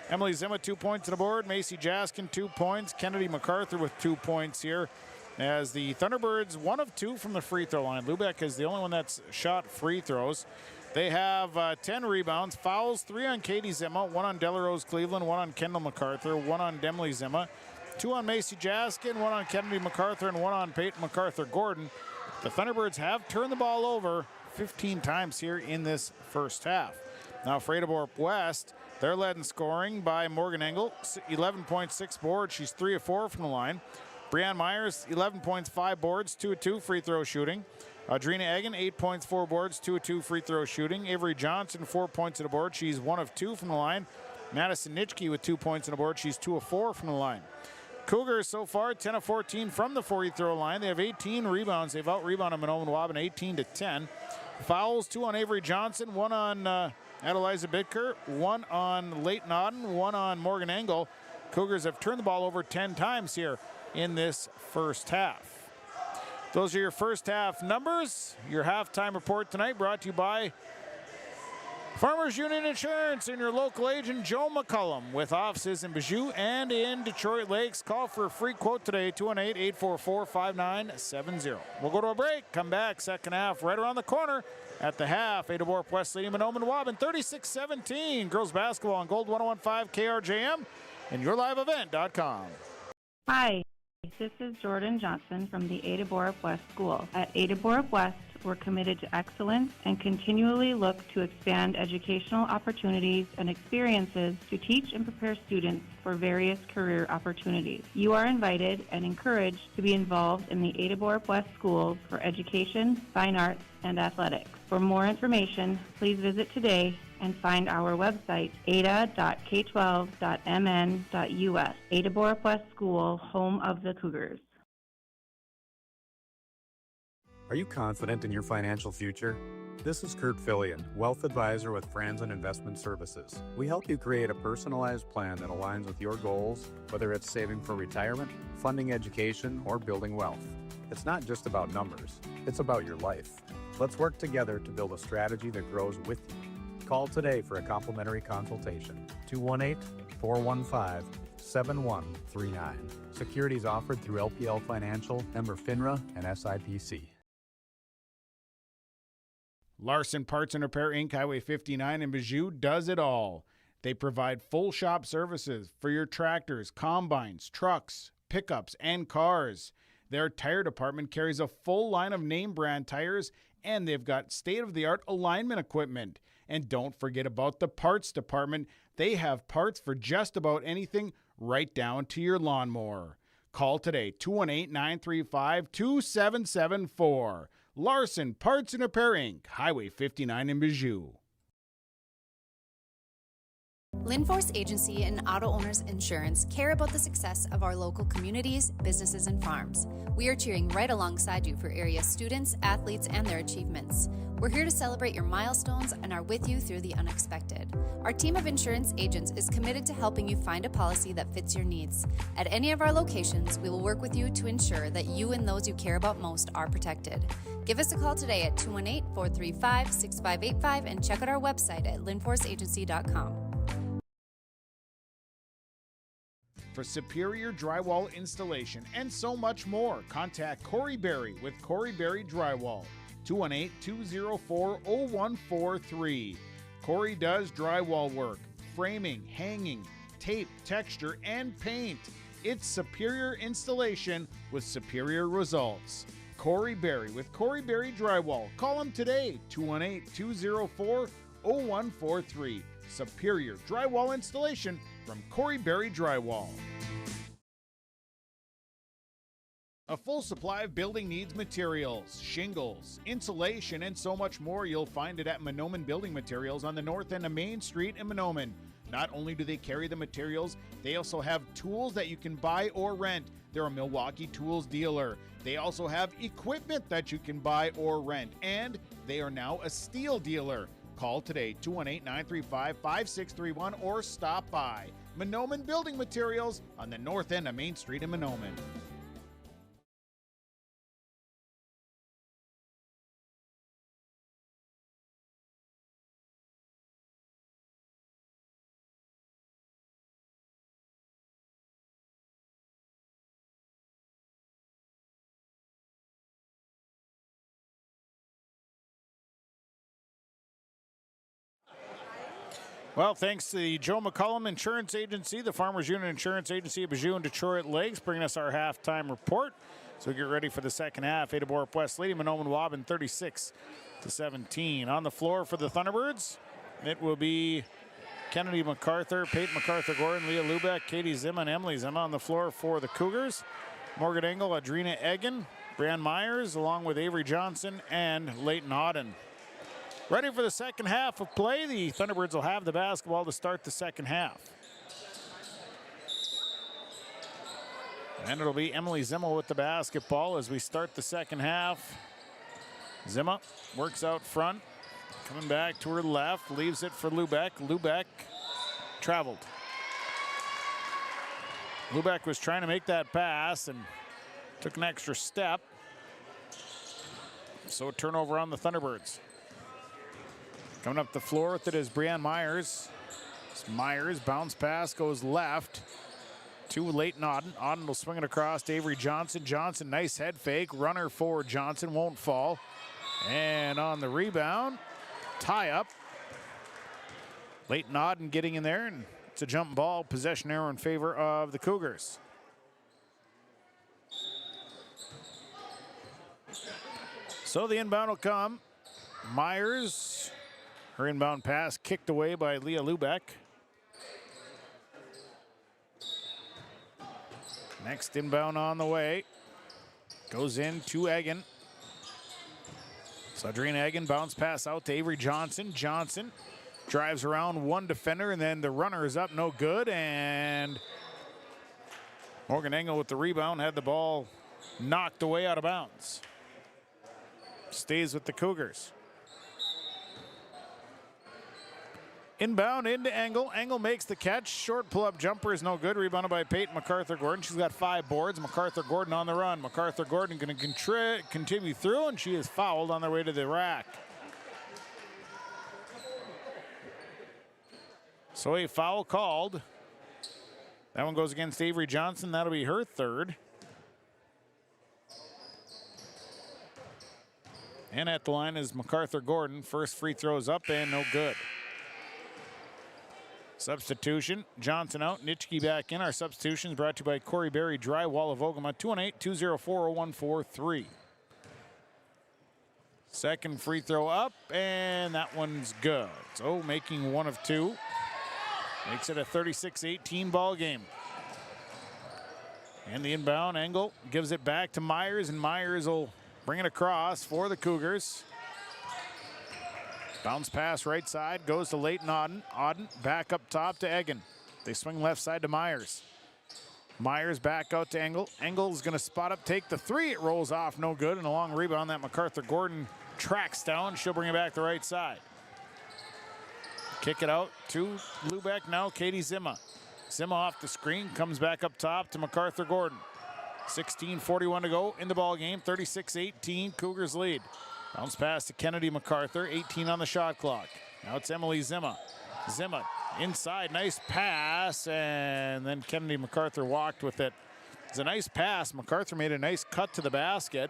Emily Zimma, 2 points on the board. Macy Jaskin, 2 points. Kennedy MacArthur with 2 points here. As the Thunderbirds, 1 of 2 from the free throw line. Lubeck is the only one that's shot free throws. They have 10 rebounds, fouls, 3 on Katie Zimma, 1 on Delarose Cleveland, 1 on Kendall MacArthur, 1 on Demley Zimma, 2 on Macy Jaskin, 1 on Kennedy MacArthur, and 1 on Peyton MacArthur-Gordon. The Thunderbirds have turned the ball over 15 times here in this first half. Now for Ada-Borup-West, they're led in scoring by Morgan Engel, 11.6 boards. She's 3 of 4 from the line. Brianne Myers, 11 points, 5 boards, 2 of 2 free throw shooting. Audrina Egan, 8 points, 4 boards, 2 of 2 free throw shooting. Avery Johnson, 4 points at a board. She's 1 of 2 from the line. Madison Nitschke with 2 points on the board. She's 2 of 4 from the line. Cougars so far 10 of 14 from the free throw line. They have 18 rebounds. They've out-rebounded Mahnomen-Waubun 18-10. Fouls, 2 on Avery Johnson, 1 on Adeliza Bitker, 1 on Leighton Auden, 1 on Morgan Engel. Cougars have turned the ball over 10 times here in this first half. Those are your first half numbers. Your halftime report tonight brought to you by Farmers Union Insurance and your local agent Joe McCullum, with offices in Bijou and in Detroit Lakes. Call for a free quote today, 218-844-5970. We'll go to a break, come back, second half right around the corner. At the half, Ada-Borup-West leading Mahnomen-Waubun 36-17. Girls basketball on Gold 101.5 KRJM and yourliveevent.com. Hi, this is Jordan Johnson from the Ada-Borup-West School. At Ada-Borup-West, we're committed to excellence and continually look to expand educational opportunities and experiences to teach and prepare students for various career opportunities. You are invited and encouraged to be involved in the Ada-Borup-West schools for education, fine arts, and athletics. For more information, please visit today and find our website, ada.k12.mn.us. Ada-Borup-West School, home of the Cougars. Are you confident in your financial future? This is Kurt Fillion, Wealth Advisor with Franzen Investment Services. We help you create a personalized plan that aligns with your goals, whether it's saving for retirement, funding education, or building wealth. It's not just about numbers, it's about your life. Let's work together to build a strategy that grows with you. Call today for a complimentary consultation. 218-415-7139. Securities offered through LPL Financial, member FINRA, and SIPC. Larson Parts and Repair Inc., Highway 59 in Bijou does it all. They provide full shop services for your tractors, combines, trucks, pickups, and cars. Their tire department carries a full line of name brand tires, and they've got state-of-the-art alignment equipment. And don't forget about the parts department. They have parts for just about anything, right down to your lawnmower. Call today, 218-935-2774. Larson Parts and Repair Inc., Highway 59 in Bijou. Linforce Agency and Auto Owners Insurance care about the success of our local communities, businesses, and farms. We are cheering right alongside you for area students, athletes, and their achievements. We're here to celebrate your milestones and are with you through the unexpected. Our team of insurance agents is committed to helping you find a policy that fits your needs. At any of our locations, we will work with you to ensure that you and those you care about most are protected. Give us a call today at 218-435-6585 and check out our website at linforceagency.com. For superior drywall installation and so much more, contact Corey Berry with Corey Berry Drywall, 218-204-0143. Corey does drywall work, framing, hanging, tape, texture, and paint. It's superior installation with superior results. Corey Berry with Corey Berry Drywall. Call him today, 218-204-0143. Superior drywall installation from Corey Berry Drywall. A full supply of building needs materials, shingles, insulation, and so much more. You'll find it at Mahnomen Building Materials on the north end of Main Street in Mahnomen. Not only do they carry the materials, they also have tools that you can buy or rent. They're a Milwaukee Tools dealer. They also have equipment that you can buy or rent, and they are now a steel dealer. Call today, 218-935-5631, or stop by Mahnomen Building Materials on the north end of Main Street in Mahnomen. Well, thanks to the Joe McCullum Insurance Agency, the Farmers Union Insurance Agency of Bijou and Detroit Lakes, bringing us our halftime report. So get ready for the second half. Ada-Borup-West leading Mahnomen-Waubun 36-17. On the floor for the Thunderbirds, it will be Kennedy MacArthur, Peyton MacArthur-Gordon, Leah Lubeck, Katie Zimma, and Emily Zimma on the floor for the Cougars. Morgan Engel, Adrina Eggen, Brian Myers, along with Avery Johnson and Leighton Auden. Ready for the second half of play. The Thunderbirds will have the basketball to start the second half. And it'll be Emily Zimma with the basketball as we start the second half. Zimma works out front, coming back to her left, leaves it for Lubeck. Lubeck traveled. Lubeck was trying to make that pass and took an extra step. So turnover on the Thunderbirds. Coming up the floor with it is Brianne Myers. Myers, bounce pass goes left to Leighton Auden. Auden will swing it across to Avery Johnson. Johnson, nice head fake. Runner for Johnson, won't fall. And on the rebound, tie up. Leighton Auden getting in there, and it's a jump ball. Possession error in favor of the Cougars. So the inbound will come. Myers, her inbound pass kicked away by Leah Lubeck. Next inbound on the way. Goes in to Eggen. Sadrina Eggen, bounce pass out to Avery Johnson. Johnson drives around one defender, and then the runner is up, no good. And Morgan Engel with the rebound, had the ball knocked away out of bounds. Stays with the Cougars. Inbound into Engel. Engel makes the catch. Short pull-up jumper is no good. Rebounded by Peyton MacArthur-Gordon. She's got 5 boards. MacArthur-Gordon on the run. MacArthur-Gordon going to continue through, and she is fouled on their way to the rack. So a foul called. That one goes against Avery Johnson. That'll be her third. And at the line is MacArthur-Gordon. First free throws up and no good. Substitution, Johnson out, Nitschke back in. Our substitutions brought to you by Corey Berry, Drywall of Ogama, 218-204-0143. Second free throw up, and that one's good. So making 1 of 2. Makes it a 36-18 ball game. And the inbound, Engel gives it back to Myers, and Myers will bring it across for the Cougars. Bounce pass right side, goes to Leighton Auden. Auden back up top to Eggen. They swing left side to Myers. Myers back out to Engel. Engel's gonna spot up, take the 3. It rolls off, no good, and a long rebound that MacArthur-Gordon tracks down. She'll bring it back the right side. Kick it out to Lubeck now, Katie Zimma. Zimma off the screen, comes back up top to MacArthur-Gordon. 16:41 to go in the ball game, 36-18, Cougars lead. Bounce pass to Kennedy MacArthur, 18 on the shot clock. Now it's Emily Zimma. Zimma inside, nice pass, and then Kennedy MacArthur walked with it. It's a nice pass. MacArthur made a nice cut to the basket.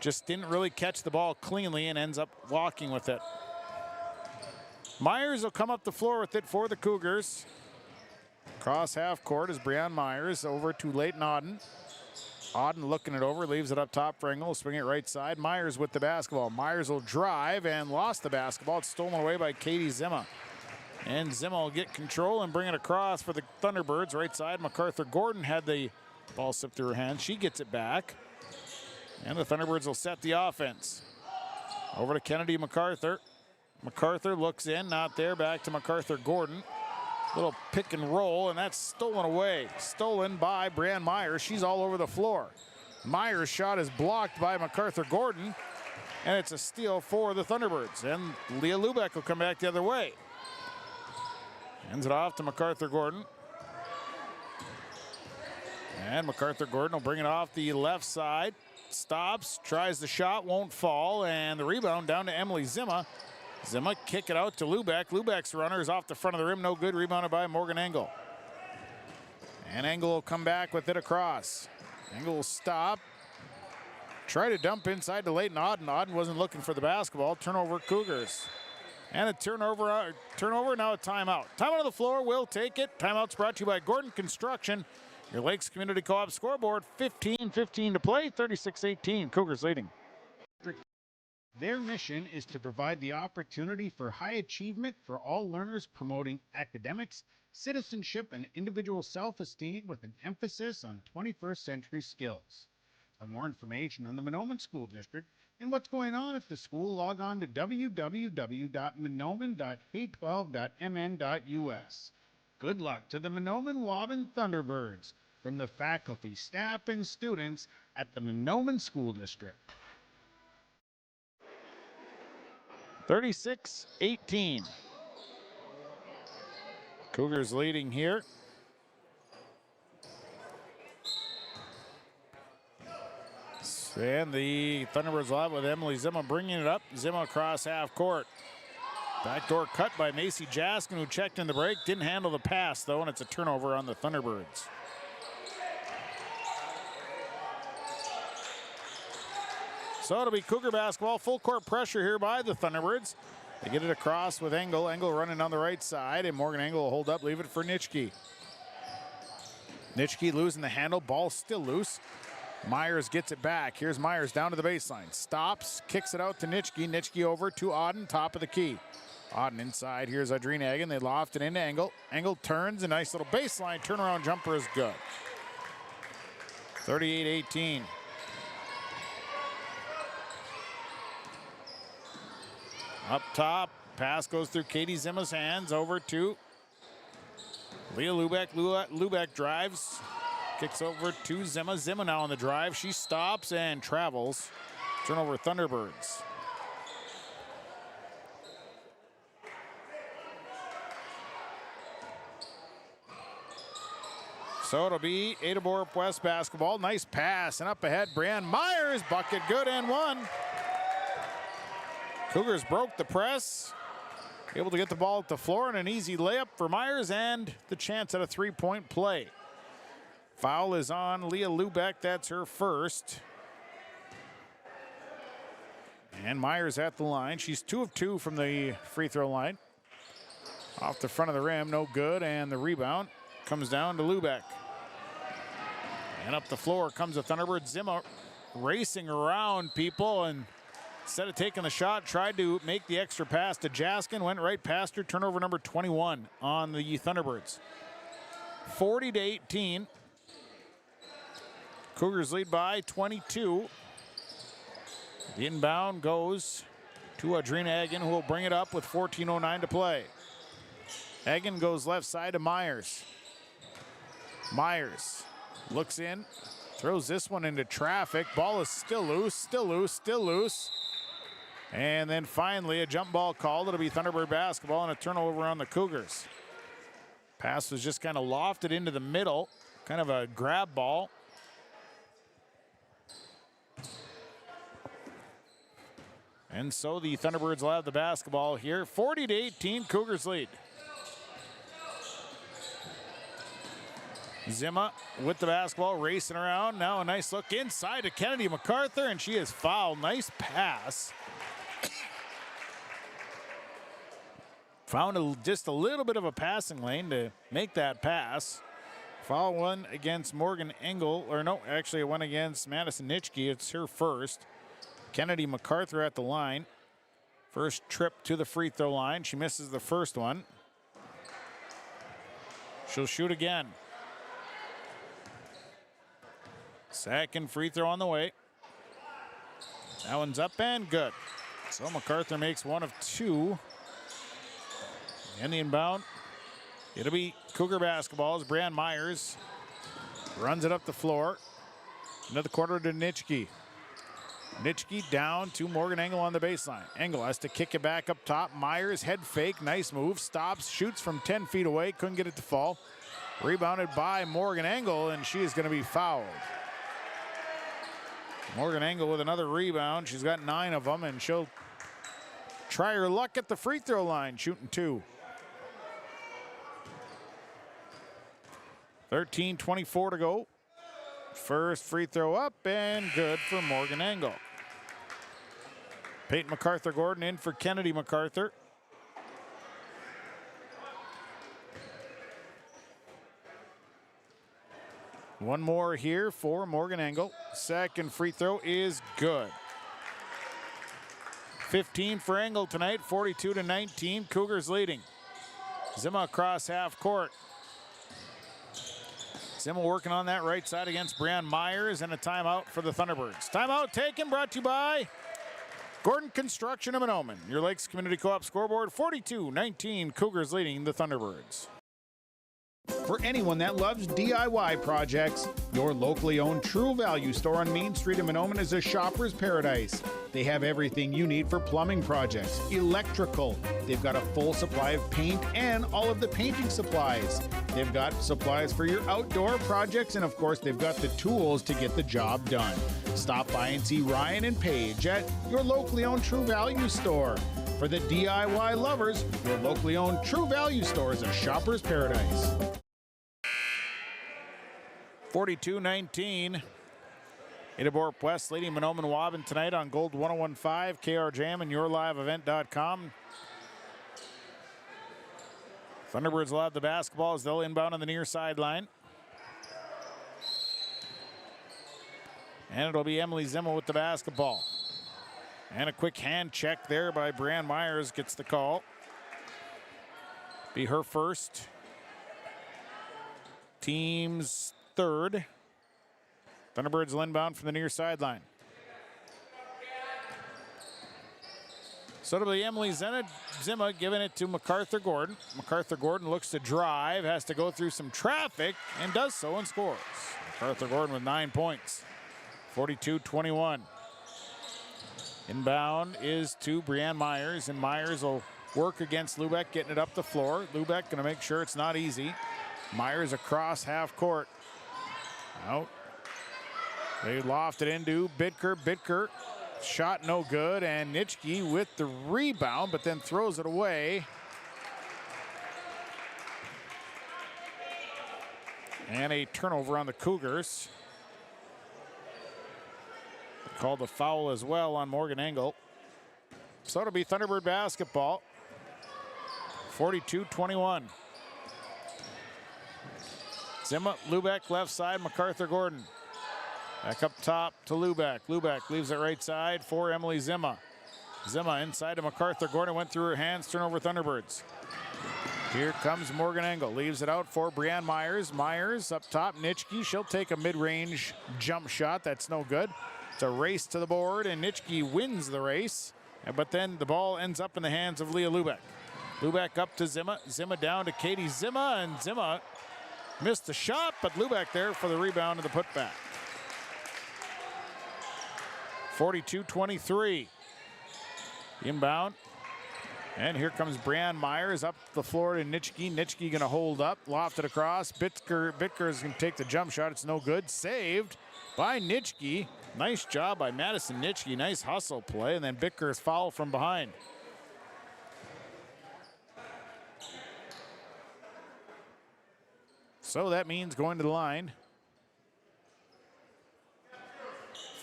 Just didn't really catch the ball cleanly and ends up walking with it. Myers will come up the floor with it for the Cougars. Cross half court is Brianne Myers over to Leighton Auden. Auden looking it over, leaves it up top for Engel, swing it right side. Myers with the basketball. Myers will drive and lost the basketball. It's stolen away by Katie Zimma. And Zimma will get control and bring it across for the Thunderbirds. Right side, MacArthur-Gordon had the ball slip through her hands. She gets it back. And the Thunderbirds will set the offense. Over to Kennedy MacArthur. MacArthur looks in, not there, back to MacArthur-Gordon. Little pick and roll, and that's stolen away. Stolen by Brianne Myers. She's all over the floor. Myers' shot is blocked by MacArthur-Gordon, and it's a steal for the Thunderbirds. And Leah Lubeck will come back the other way. Hands it off to MacArthur-Gordon. And MacArthur-Gordon will bring it off the left side. Stops, tries the shot, won't fall, and the rebound down to Emily Zimma. Zimma kick it out to Lubeck. Lubeck's runner is off the front of the rim, no good, rebounded by Morgan Engel. And Engel will come back with it across. Engel will stop. Try to dump inside to Leighton Auden. Auden wasn't looking for the basketball. Turnover Cougars. And a turnover, now a timeout. Timeout on the floor, will take it. Timeout's brought to you by Gordon Construction. Your Lakes Community Co-op scoreboard, 15-15 to play, 36-18, Cougars leading. Their mission is to provide the opportunity for high achievement for all learners, promoting academics, citizenship, and individual self-esteem with an emphasis on 21st century skills. For more information on the Mahnomen School District and what's going on at the school, log on to www.mahnomen.k12.mn.us. Good luck to the Mahnomen-Waubun Thunderbirds from the faculty, staff, and students at the Mahnomen School District. 36-18. Cougars leading here. And the Thunderbirds live with Emily Zimma bringing it up. Zimma across half court. Backdoor cut by Macy Jaskin, who checked in the break. Didn't handle the pass, though, and it's a turnover on the Thunderbirds. So it'll be Cougar basketball. Full court pressure here by the Thunderbirds. They get it across with Engel. Engel running on the right side, and Morgan Engel will hold up, leave it for Nitschke. Nitschke losing the handle. Ball still loose. Myers gets it back. Here's Myers down to the baseline. Stops, kicks it out to Nitschke. Nitschke over to Auden, top of the key. Auden inside. Here's Adrina Hagen. They loft it into Engel. Engel turns. A nice little baseline turnaround jumper is good. 38-18. Up top. Pass goes through Katie Zimma's hands over to Leah Lubeck. Lubeck drives. Kicks over to Zimma. Zimma now on the drive. She stops and travels. Turnover Thunderbirds. So it'll be Ada-Borup-West basketball. Nice pass and up ahead. Brianne Myers, bucket good and one. Cougars broke the press. Able to get the ball at the floor and an easy layup for Myers and the chance at a three-point play. Foul is on Leah Lubeck. That's her first. And Myers at the line. She's 2 of 2 from the free throw line. Off the front of the rim, no good. And the rebound comes down to Lubeck. And up the floor comes the Thunderbird. Zimma racing around people, and instead of taking the shot, tried to make the extra pass to Jaskin. Went right past her. Turnover number 21 on the Thunderbirds. 40-18. Cougars lead by 22. The inbound goes to Adrina Hagen, who will bring it up with 14:09 to play. Hagen goes left side to Myers. Myers looks in, throws this one into traffic. Ball is still loose, still loose, still loose. And then finally a jump ball called. It'll be Thunderbird basketball and a turnover on the Cougars. Pass was just kind of lofted into the middle, kind of a grab ball. And so the Thunderbirds will have the basketball here. 40-18, Cougars lead. Zimma with the basketball, racing around. Now a nice look inside to Kennedy MacArthur, and she is fouled. Nice pass. Found just a little bit of a passing lane to make that pass. Foul one against Morgan Engel, or no, actually it went against Madison Nitschke. It's her first. Kennedy MacArthur at the line. First trip to the free throw line. She misses the first one. She'll shoot again. Second free throw on the way. That one's up and good. So MacArthur makes 1 of 2. And the inbound. It'll be Cougar basketball as Brianne Myers runs it up the floor. Another quarter to Nitschke. Nitschke down to Morgan Engel on the baseline. Engel has to kick it back up top. Myers head fake, nice move. Stops, shoots from 10 feet away. Couldn't get it to fall. Rebounded by Morgan Engel, and she is going to be fouled. Morgan Engel with another rebound. She's got 9 of them, and she'll try her luck at the free throw line, shooting 2. 13:24 to go. First free throw up and good for Morgan Engel. Peyton MacArthur-Gordon in for Kennedy MacArthur. One more here for Morgan Engel. Second free throw is good. 15 for Engel tonight, 42-19. Cougars leading. Zima across half court. Zima working on that right side against Brianne Myers, and a timeout for the Thunderbirds. Timeout taken, brought to you by Gordon Construction of Mahnomen. Your Lakes Community Co-op scoreboard, 42-19. Cougars leading the Thunderbirds. For anyone that loves DIY projects, your locally owned True Value store on Main Street in Mahnomen is a shopper's paradise. They have everything you need for plumbing projects, electrical. They've got a full supply of paint and all of the painting supplies. They've got supplies for your outdoor projects, and of course, they've got the tools to get the job done. Stop by and see Ryan and Paige at your locally owned True Value store. For the DIY lovers, your locally owned True Value store is a shopper's paradise. 42-19. Ada-Borup-West leading Mahnomen-Waubun tonight on Gold 101.5, KR Jam, and YourLiveEvent.com. Thunderbirds will have the basketball as they'll inbound on the near sideline. And it'll be Emily Zima with the basketball. And a quick hand check there by Brianne Myers gets the call. Be her first. Team's third. Thunderbirds will inbound from the near sideline. So it'll be Emily Zima giving it to MacArthur Gordon. MacArthur Gordon looks to drive, has to go through some traffic, and does so and scores. MacArthur Gordon with 9 points. 42-21. Inbound is to Brianne Myers, and Myers will work against Lubeck, getting it up the floor. Lubeck going to make sure it's not easy. Myers across half court. Out. They loft it into Bidker. Bidker, shot no good, and Nitschke with the rebound, but then throws it away. And a turnover on the Cougars. Called a foul as well on Morgan Engel. So it'll be Thunderbird basketball. 42-21. Zima, Lubeck left side, MacArthur Gordon. Back up top to Lubeck. Lubeck leaves it right side for Emily Zima. Zima inside to MacArthur Gordon, went through her hands, turnover Thunderbirds. Here comes Morgan Engel, leaves it out for Brianne Myers. Myers up top, Nitschke, she'll take a mid-range jump shot, that's no good. It's a race to the board, and Nitschke wins the race, but then the ball ends up in the hands of Leah Lubeck. Lubeck up to Zima, Zima down to Katie Zima, and Zima missed the shot, but Lubeck there for the rebound and the putback. 42-23. Inbound. And here comes Brianne Myers up the floor to Nitschke. Nitschke going to hold up, loft it across. Bitker is going to take the jump shot. It's no good. Saved by Nitschke. Nice job by Madison Nitschke. Nice hustle play. And then Bitker's foul from behind. So that means going to the line.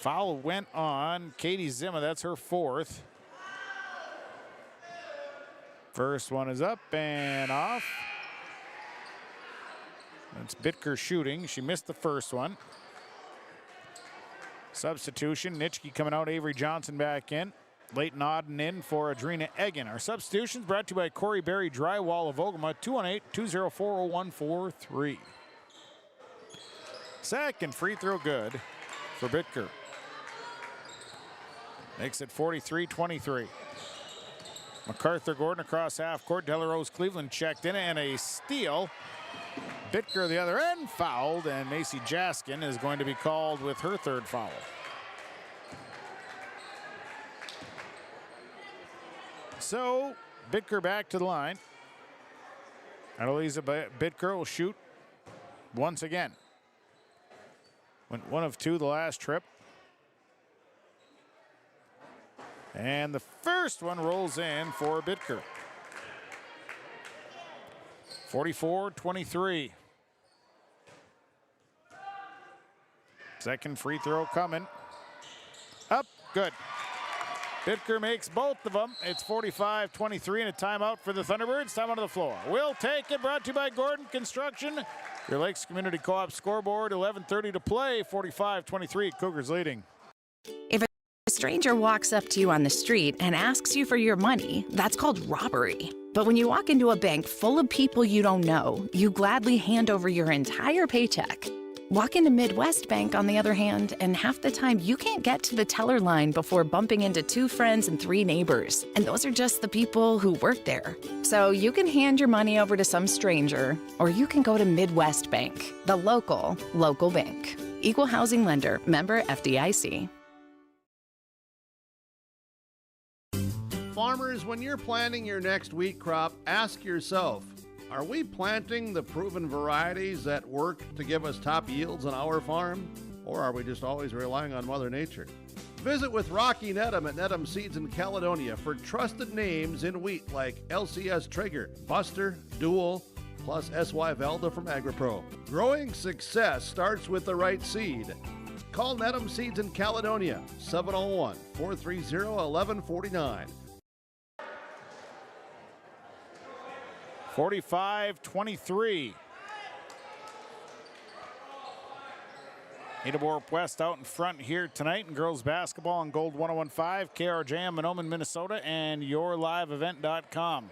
Foul went on Katie Zima. That's her fourth. First one is up and off. That's Bitker shooting. She missed the first one. Substitution, Nitschke coming out, Avery Johnson back in. Leighton Auden in for Adrina Eggen. Our substitutions brought to you by Corey Berry Drywall of Ogama, 218-204-0143. Second free throw good for Bitker. Makes it 43-23. MacArthur Gordon across half court. Delarose Cleveland checked in, and a steal. Bitker the other end fouled, and Macy Jaskin is going to be called with her third foul. So Bitker back to the line. Annalisa Bitker will shoot once again. Went 1 of 2 the last trip. And the first one rolls in for Bitker. 44-23. Second free throw coming. Up, good. Bitker makes both of them. It's 45-23 and a timeout for the Thunderbirds. Time onto the floor. We'll take it, brought to you by Gordon Construction. Your Lakes Community Co-op scoreboard, 11:30 to play, 45-23, Cougars leading. If stranger walks up to you on the street and asks you for your money, that's called robbery. But when you walk into a bank full of people you don't know, you gladly hand over your entire paycheck. Walk into Midwest Bank, on the other hand, and half the time you can't get to the teller line before bumping into 2 friends and 3 neighbors. And those are just the people who work there. So you can hand your money over to some stranger, or you can go to Midwest Bank, the local bank. Equal housing lender, member FDIC. Farmers, when you're planting your next wheat crop, ask yourself, are we planting the proven varieties that work to give us top yields on our farm? Or are we just always relying on Mother Nature? Visit with Rocky Nedham at Nedham Seeds in Caledonia for trusted names in wheat like LCS Traeger, Buster, Dual, plus SY Velda from AgriPro. Growing success starts with the right seed. Call Nedham Seeds in Caledonia, 701-430-1149. 45-23. Ada-Borup-West out in front here tonight in girls basketball on Gold 101.5, KRJM, Mahnomen, Minnesota, and yourliveevent.com.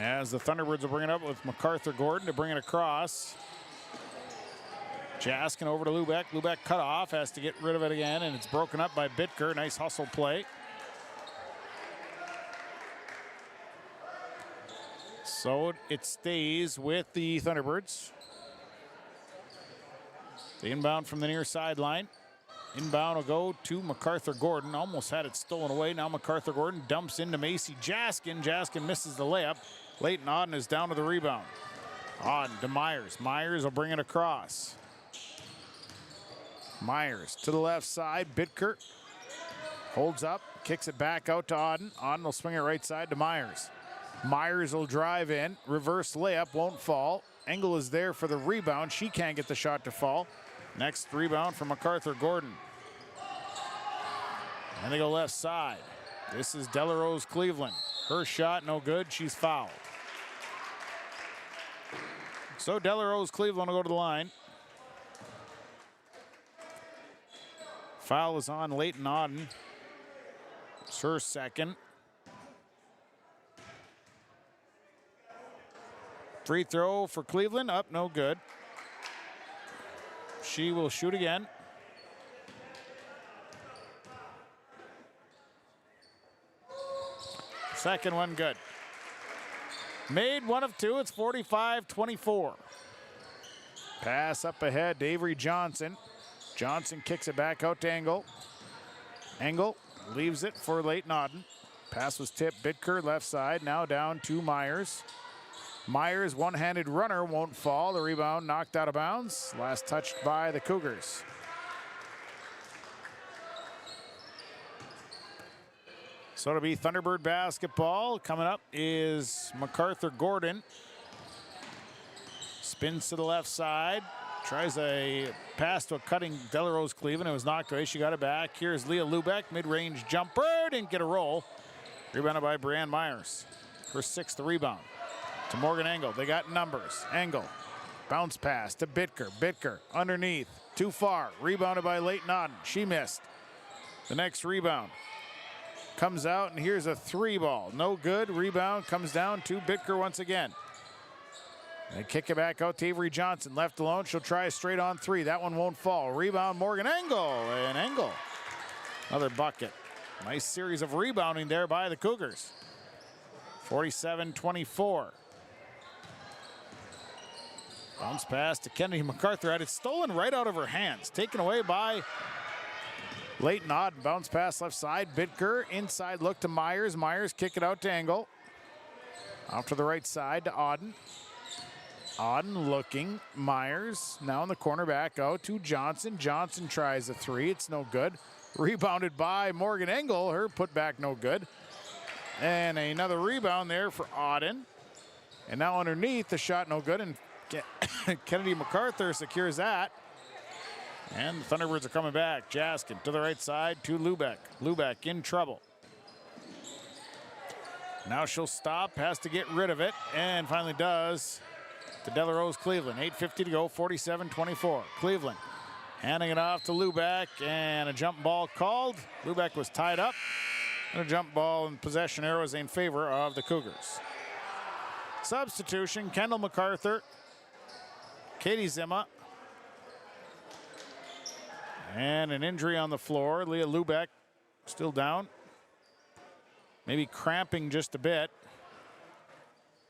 As the Thunderbirds will bring it up with MacArthur Gordon to bring it across. Jaskin over to Lubeck. Lubeck cut off, has to get rid of it again, and it's broken up by Bitker. Nice hustle play. So it stays with the Thunderbirds. The inbound from the near sideline. Inbound will go to MacArthur Gordon. Almost had it stolen away. Now MacArthur Gordon dumps into Macy Jaskin. Jaskin misses the layup. Leighton Auden is down to the rebound. Auden to Myers. Myers will bring it across. Myers to the left side. Bitker holds up, kicks it back out to Auden. Auden will swing it right side to Myers. Myers will drive in, reverse layup, won't fall. Engel is there for the rebound. She can't get the shot to fall. Next rebound from MacArthur Gordon. And they go left side. This is Delarose Cleveland. Her shot no good, she's fouled. So Delarose Cleveland will go to the line. Foul is on Leighton Auden. It's her second. Free throw for Cleveland, up, no good. She will shoot again. Second one good. Made 1 of 2, it's 45-24. Pass up ahead to Avery Johnson. Johnson kicks it back out to Engel. Engel leaves it for Leighton Auden. Pass was tipped, Bitker left side, now down to Myers. Myers, one-handed runner, won't fall. The rebound knocked out of bounds. Last touched by the Cougars. So it'll be Thunderbird basketball. Coming up is MacArthur Gordon. Spins to the left side. Tries a pass to a cutting Delarose Cleveland. It was knocked away. She got it back. Here's Leah Lubeck. Mid-range jumper. Didn't get a roll. Rebounded by Brianne Myers. Her 6th rebound. To Morgan Engel. They got numbers. Engel. Bounce pass to Bitker. Bitker underneath. Too far. Rebounded by Leighton Auden. She missed. The next rebound comes out, and here's a 3 ball. No good. Rebound comes down to Bitker once again. They kick it back out to Avery Johnson. Left alone. She'll try a straight on 3. That one won't fall. Rebound Morgan Engel. And Engel. Another bucket. Nice series of rebounding there by the Cougars. 47-24. Bounce pass to Kennedy MacArthur. Had it stolen right out of her hands. Taken away by Leighton Auden. Bounce pass left side. Bitker inside look to Myers. Myers kick it out to Engel. Off to the right side to Auden. Auden looking. Myers now in the corner, back out to Johnson. Johnson tries a 3. It's no good. Rebounded by Morgan Engel. Her putback no good. And another rebound there for Auden. And now underneath, the shot no good. And Kennedy MacArthur secures that. And the Thunderbirds are coming back. Jaskin to the right side to Lubeck. Lubeck in trouble. Now she'll stop, has to get rid of it, and finally does. to Delarose Cleveland. 8:50 to go, 47-24. Cleveland handing it off to Lubeck, and a jump ball called. Lubeck was tied up, and a jump ball and possession arrow is in favor of the Cougars. Substitution, Kendall MacArthur, Katie Zimma, and an injury on the floor. Leah Lubeck still down, maybe cramping just a bit.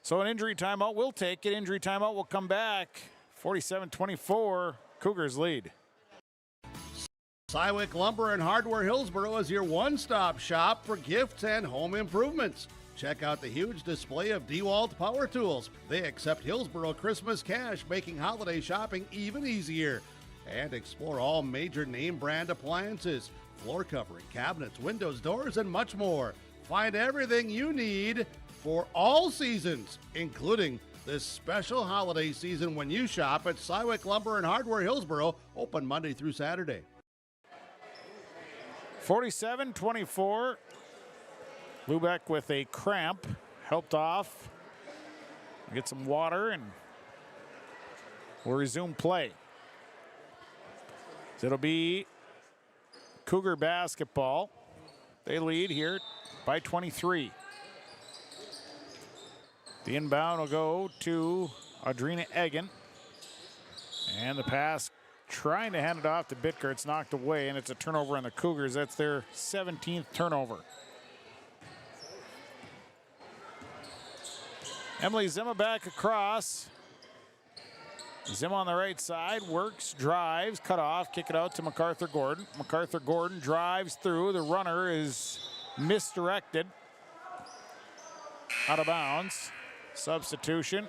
So an injury timeout, we'll take it. Injury timeout will come back. 47-24, Cougars lead. Cywick Lumber and Hardware Hillsboro is your one-stop shop for gifts and home improvements. Check out the huge display of DeWalt power tools. They accept Hillsboro Christmas cash, making holiday shopping even easier. And explore all major name brand appliances, floor covering, cabinets, windows, doors, and much more. Find everything you need for all seasons, including this special holiday season when you shop at Cywick Lumber and Hardware Hillsboro, open Monday through Saturday. 47-24. Lubeck with a cramp, helped off. Get some water and we'll resume play. So it'll be Cougar basketball. They lead here by 23. The inbound will go to Audrina Egan. And the pass, trying to hand it off to Bitker. It's knocked away, and it's a turnover on the Cougars. That's their 17th turnover. Emily Zimma back across. Zimma on the right side, works, drives, cut off, kick it out to MacArthur Gordon. MacArthur Gordon drives through. The runner is misdirected. Out of bounds. Substitution.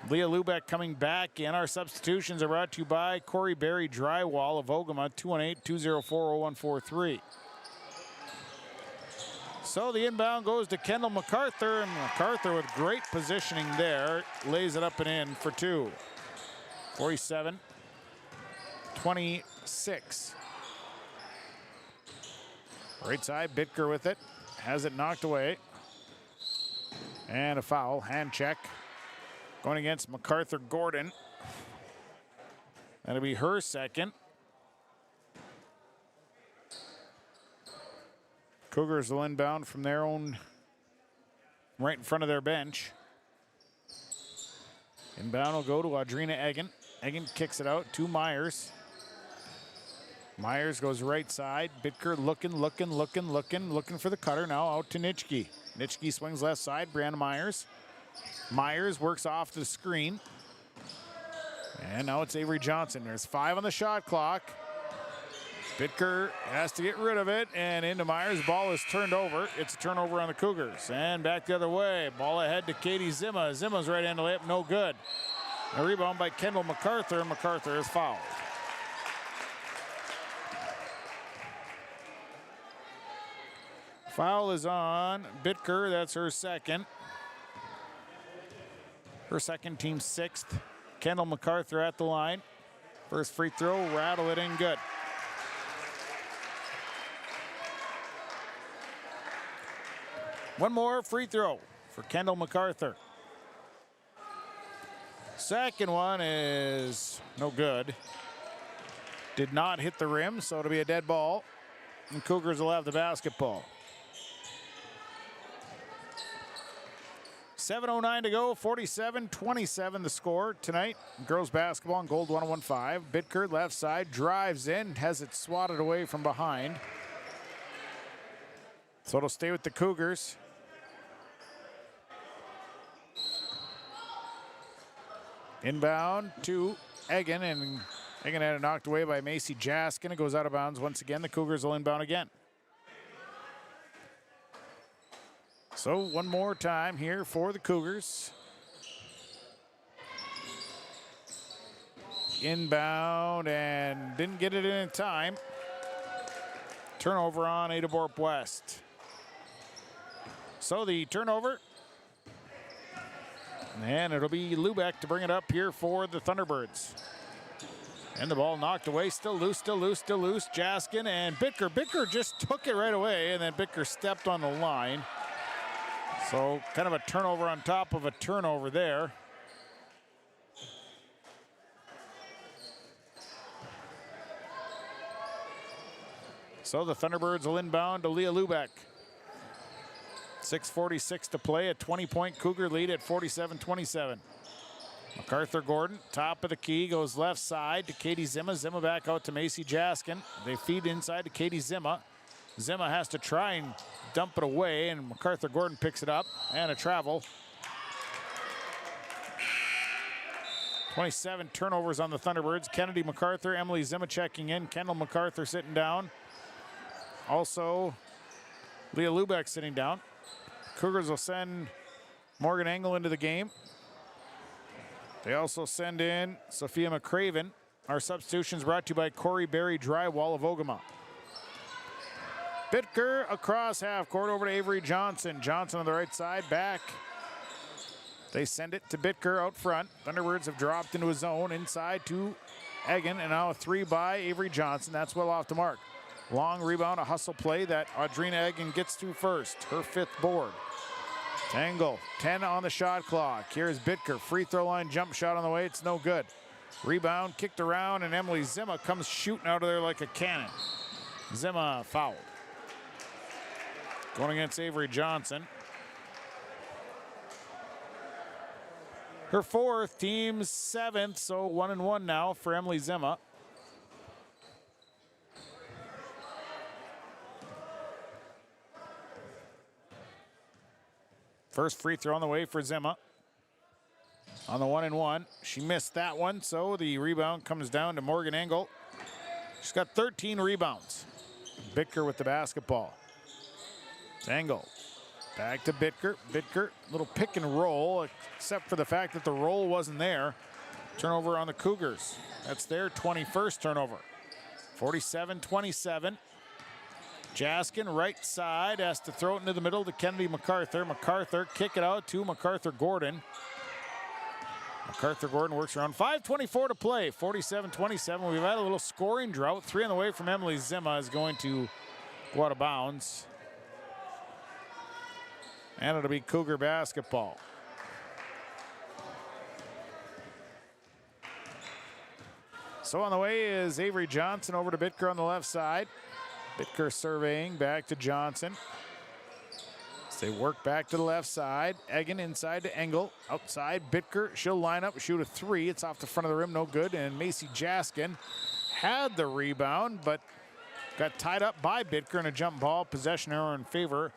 Leah Lubeck coming back in. Our substitutions are brought to you by Corey Berry Drywall of Ogama, 218-204-0143. So the inbound goes to Kendall MacArthur, and MacArthur with great positioning there, lays it up and in for two. 47-26. Right side, Bitker with it, has it knocked away. And a foul, hand check, going against MacArthur Gordon. That'll be her second. Cougars will inbound from their own, right in front of their bench. Inbound will go to Audrina Egan. Egan kicks it out to Myers. Myers goes right side. Bitker looking for the cutter. Now out to Nitschke. Nitschke swings left side. Brianna Myers. Myers works off the screen. And now it's Avery Johnson. There's 5 on the shot clock. Bitker has to get rid of it, and into Myers. Ball is turned over. It's a turnover on the Cougars. And back the other way. Ball ahead to Katie Zimma. Zimma's right-hand layup, no good. A rebound by Kendall MacArthur, and MacArthur is fouled. Foul is on Bitker. That's her second. Her second, team 6th. Kendall MacArthur at the line. First free throw, rattle it in, good. One more free throw for Kendall MacArthur. Second one is no good. Did not hit the rim, so it'll be a dead ball. And Cougars will have the basketball. 7:09 to go, 47-27 the score tonight. Girls basketball on Gold 101.5. Bitker left side, drives in, has it swatted away from behind. So it'll stay with the Cougars. Inbound to Egan, and Egan had it knocked away by Macy Jaskin. It goes out of bounds once again. The Cougars will inbound again. So one more time here for the Cougars. Inbound and didn't get it in time. Turnover on Ada-Borup-West. So the turnover. And it'll be Lubeck to bring it up here for the Thunderbirds. And the ball knocked away, still loose. Jaskin and Bitker. Bitker just took it right away, and then Bitker stepped on the line. So kind of a turnover on top of a turnover there. So the Thunderbirds will inbound to Leah Lubeck. 6:46 to play, a 20-point Cougar lead at 47-27. MacArthur Gordon, top of the key, goes left side to Katie Zimma. Zimma back out to Macy Jaskin. They feed inside to Katie Zimma. Zimma has to try and dump it away, and MacArthur Gordon picks it up, and a travel. 27 turnovers on the Thunderbirds. Kennedy MacArthur, Emily Zimma checking in. Kendall MacArthur sitting down. Also, Leah Lubeck sitting down. Cougars will send Morgan Engel into the game. They also send in Sophia McCraven. Our substitutions brought to you by Corey Berry Drywall of Ogama. Bitker across half court over to Avery Johnson. Johnson on the right side, back. They send it to Bitker out front. Thunderbirds have dropped into a zone inside to Egan, and now a three by Avery Johnson. That's well off the mark. Long rebound, a hustle play that Audrina Egan gets to first, her 5th board. Tangle, 10 on the shot clock. Here's Bitker, free throw line jump shot on the way, it's no good. Rebound, kicked around, and Emily Zimma comes shooting out of there like a cannon. Zimma fouled. Going against Avery Johnson. Her 4th, team's 7th, so 1-1 now for Emily Zimma. First free throw on the way for Zimma. On the 1-1, she missed that one, so the rebound comes down to Morgan Engel. She's got 13 rebounds. Bitker with the basketball. Engel back to Bitker. Bitker, little pick and roll, except for the fact that the roll wasn't there. Turnover on the Cougars. That's their 21st turnover. 47-27. Jaskin, right side, has to throw it into the middle to Kennedy MacArthur. MacArthur, kick it out to MacArthur Gordon. MacArthur Gordon works around. 5:24 to play, 47-27. We've had a little scoring drought. 3 on the way from Emily Zimma is going to go out of bounds. And it'll be Cougar basketball. So on the way is Avery Johnson over to Bitker on the left side. Bitker surveying back to Johnson. As they work back to the left side. Egan inside to Engel. Outside, Bitker. She'll line up, shoot a 3. It's off the front of the rim, no good. And Macy Jaskin had the rebound, but got tied up by Bitker in a jump ball. Possession error in favor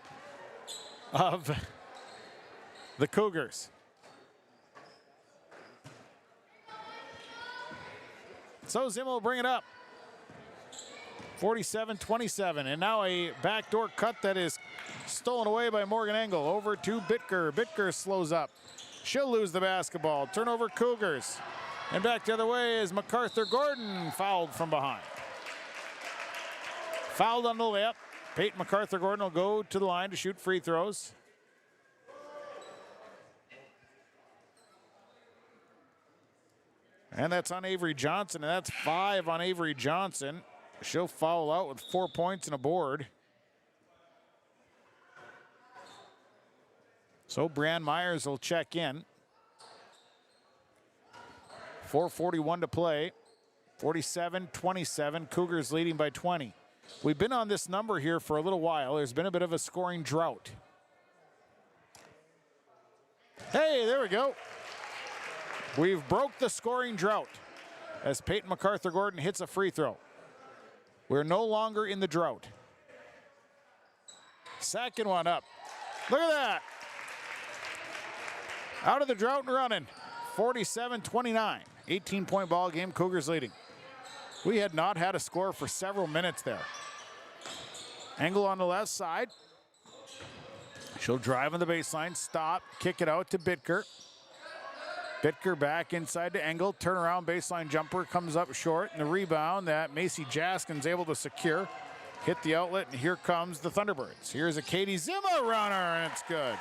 of the Cougars. So Zimma will bring it up. 47-27, and now a backdoor cut that is stolen away by Morgan Engel. Over to Bitker. Bitker slows up. She'll lose the basketball. Turnover Cougars. And back the other way is MacArthur Gordon, fouled from behind. Fouled on the layup. Peyton MacArthur Gordon will go to the line to shoot free throws. And that's on Avery Johnson, and that's 5 on Avery Johnson. She'll foul out with 4 points and a board. So Brianne Myers will check in. 4:41 to play. 47-27, Cougars leading by 20. We've been on this number here for a little while. There's been a bit of a scoring drought. Hey, there we go. We've broke the scoring drought as Peyton MacArthur Gordon hits a free throw. We're no longer in the drought. Second one up. Look at that. Out of the drought and running. 47-29. 18-point ball game, Cougars leading. We had not had a score for several minutes there. Engel on the left side. She'll drive on the baseline, stop, kick it out to Bitker. Bitker back inside to Engel. Turnaround baseline jumper comes up short. And the rebound that Macy Jaskin's able to secure. Hit the outlet, and here comes the Thunderbirds. Here's a Katie Zimma runner, and it's good.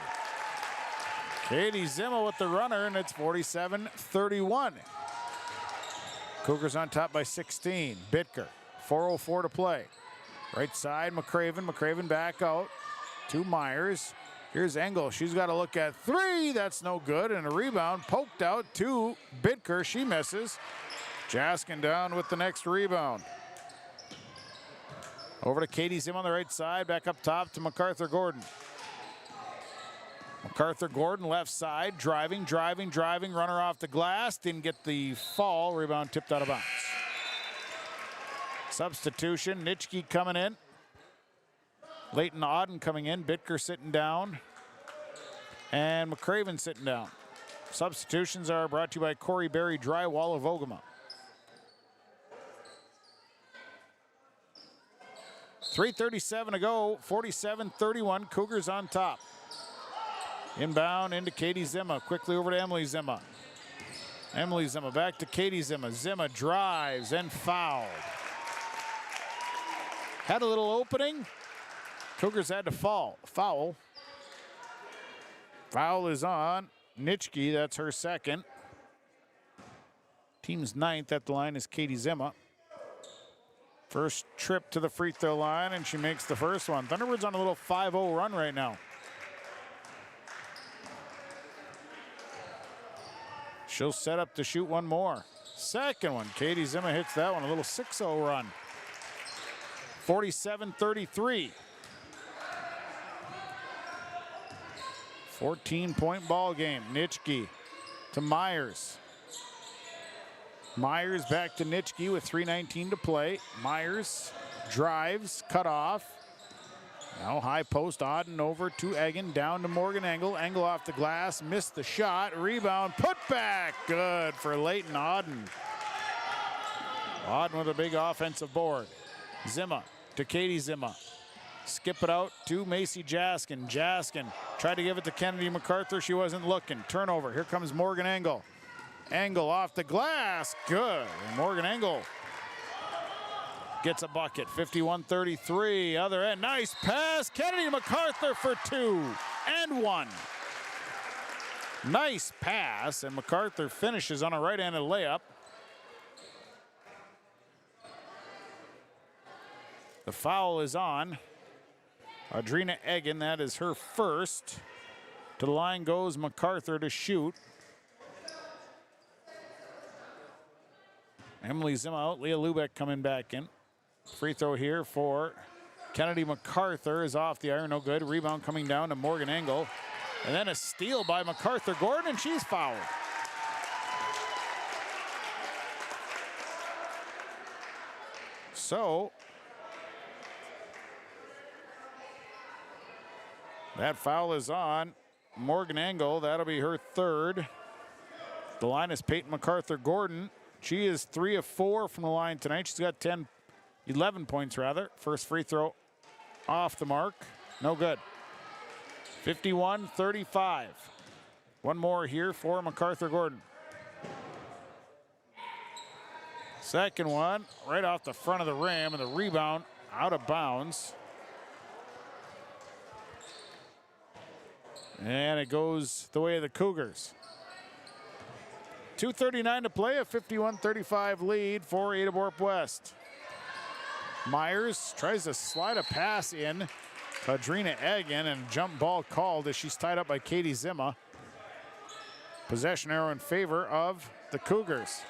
Katie Zimma with the runner, and it's 47-31. Cougars on top by 16. Bitker, 4:04 to play. Right side, McCraven. McCraven back out to Myers. Here's Engel. She's got to look at three. That's no good. And a rebound poked out to Bidker. She misses. Jaskin down with the next rebound. Over to Katie Zim on the right side. Back up top to MacArthur Gordon. MacArthur Gordon left side. Driving. Runner off the glass. Didn't get the fall. Rebound tipped out of bounds. Substitution. Nitschke coming in. Leighton Auden coming in. Bitker sitting down. And McCraven sitting down. Substitutions are brought to you by Corey Berry Drywall of Ogama. 3:37 to go. 47-31. Cougars on top. Inbound into Katie Zimma. Quickly over to Emily Zimma. Emily Zimma back to Katie Zimma. Zimma drives and fouled. Had a little opening. Cougars had to foul. Foul is on Nitschke. That's her second. Team's ninth at the line is Katie Zimma. First trip to the free throw line, and she makes the first one. Thunderbirds on a little 5-0 run right now. She'll set up to shoot one more. Second one. Katie Zimma hits that one. A little 6-0 run. 47-33. 14-point ball game. Nitschke to Myers. Myers back to Nitschke with 3:19 to play. Myers drives, cut off. Now high post, Auden over to Eggen, down to Morgan Engel. Engel off the glass, missed the shot. Rebound, put back. Good for Leighton Auden. Auden with a big offensive board. Zimma to Katie Zimma. Skip it out to Macy Jaskin. Jaskin tried to give it to Kennedy MacArthur. She wasn't looking. Turnover. Here comes Morgan Engel. Engel off the glass. Good. And Morgan Engel gets a bucket. 51-33. Other end. Nice pass. Kennedy MacArthur for two and one. Nice pass. And MacArthur finishes on a right-handed layup. The foul is on Audrina Eggen. That is her first. To the line goes MacArthur to shoot. Emily Zimma out. Leah Lubeck coming back in. Free throw here for Kennedy MacArthur is off the iron. No good. Rebound coming down to Morgan Engel. And then a steal by MacArthur Gordon, and she's fouled. So that foul is on Morgan Engel. That'll be her third. The line is Peyton MacArthur Gordon. She is 3 of 4 from the line tonight. She's got 11 points rather. First free throw off the mark. No good. 51-35. One more here for MacArthur Gordon. Second one right off the front of the rim, and the rebound out of bounds. And it goes the way of the Cougars. 2:39 to play, a 51-35 lead for Ada-Borup-West. Myers tries to slide a pass in to Audrina Eggen, and a jump ball called as she's tied up by Katie Zimma. Possession arrow in favor of the Cougars.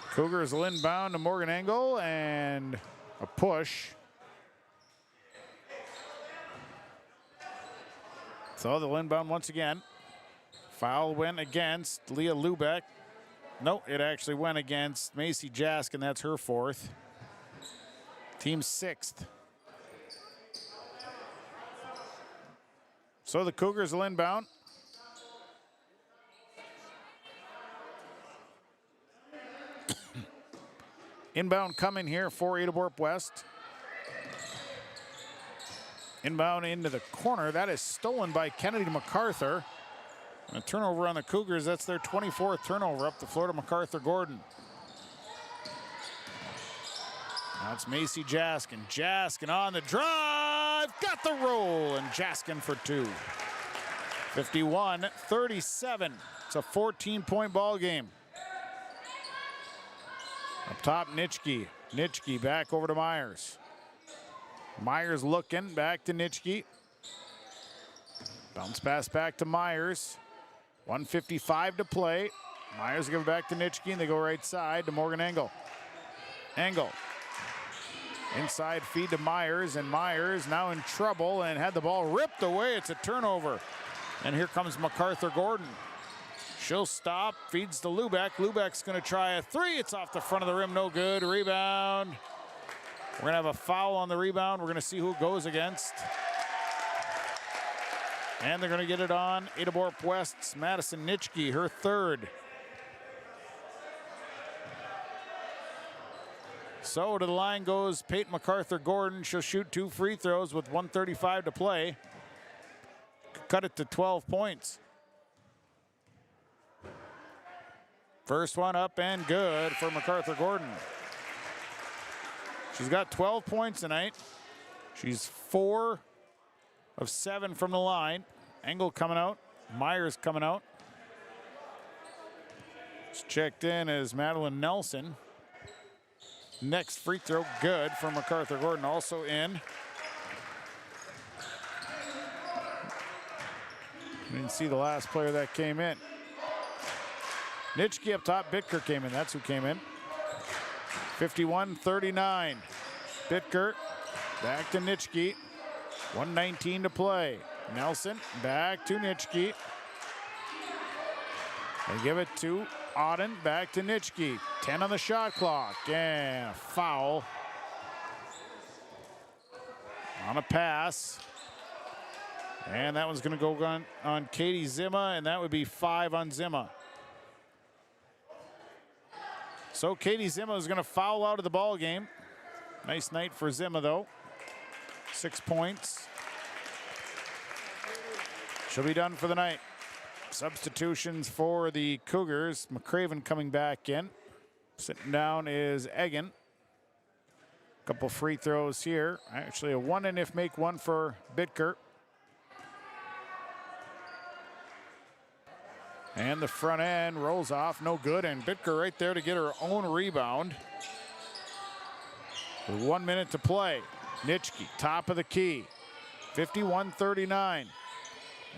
Cougars will inbound to Morgan Engel, and a push. So they'll inbound once again. Foul went against Leah Lubeck. No, it actually went against Macy Jaskin. That's her fourth. Team sixth. So the Cougars will inbound. Inbound coming here for Ada-Borup-West. Inbound into the corner. That is stolen by Kennedy MacArthur. And a turnover on the Cougars. That's their 24th turnover up the floor to MacArthur Gordon. That's Macy Jaskin. Jaskin on the drive. Got the roll. And Jaskin for two. 51-37. It's a 14-point ball game. Up top, Nitschke Nitschke back over to Myers. Myers looking, back to Nitschke. Bounce pass back to Myers. 1:55 to play. Myers give it back to Nitschke, and they go right side to Morgan Engel. Engel. Inside feed to Myers, and Myers now in trouble and had the ball ripped away. It's a turnover. And here comes MacArthur Gordon. She'll stop, feeds to Lubeck. Lubeck's gonna try a three. It's off the front of the rim, no good. Rebound. We're gonna have a foul on the rebound. We're gonna see who it goes against. And they're gonna get it on Ada-Borup-West's Madison Nitschke, her third. So to the line goes Peyton MacArthur Gordon. She'll shoot 2 free throws with 1:35 to play. Cut it to 12 points. First one up and good for MacArthur Gordon. She's got 12 points tonight. She's 4 of 7 from the line. Engel coming out. Myers coming out. It's checked in as Madeline Nelson. Next free throw, good for MacArthur Gordon, also in. Didn't see the last player that came in. Nitschke up top, Bitker came in, that's who came in. 51-39. Bitker back to Nitschke. 1:19 to play. Nelson back to Nitschke. They give it to Auden, back to Nitschke. 10 on the shot clock, and a foul on a pass. And that one's gonna go on Katie Zima, and that would be 5 on Zima. So Katie Zima is gonna foul out of the ball game. Nice night for Zima though. 6 points. She'll be done for the night. Substitutions for the Cougars. McCraven coming back in. Sitting down is Egan. Couple free throws here. Actually a 1 and if make 1 for Bitker. And the front end rolls off, no good. And Bitker right there to get her own rebound. With 1 minute to play. Nitschke, top of the key. 51-39.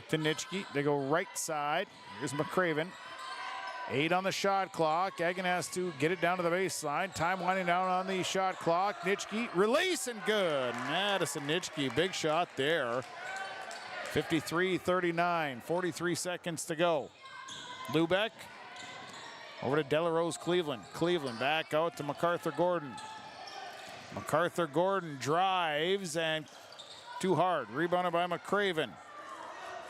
To Nitschke, they go right side. Here's McCraven. 8 on the shot clock. Egan has to get it down to the baseline. Time winding down on the shot clock. Nitschke, release and good. Madison Nitschke, big shot there. 53-39, 43 seconds to go. Lubeck over to Delarose Cleveland. Cleveland back out to MacArthur Gordon. MacArthur Gordon drives and too hard. Rebounded by McCraven.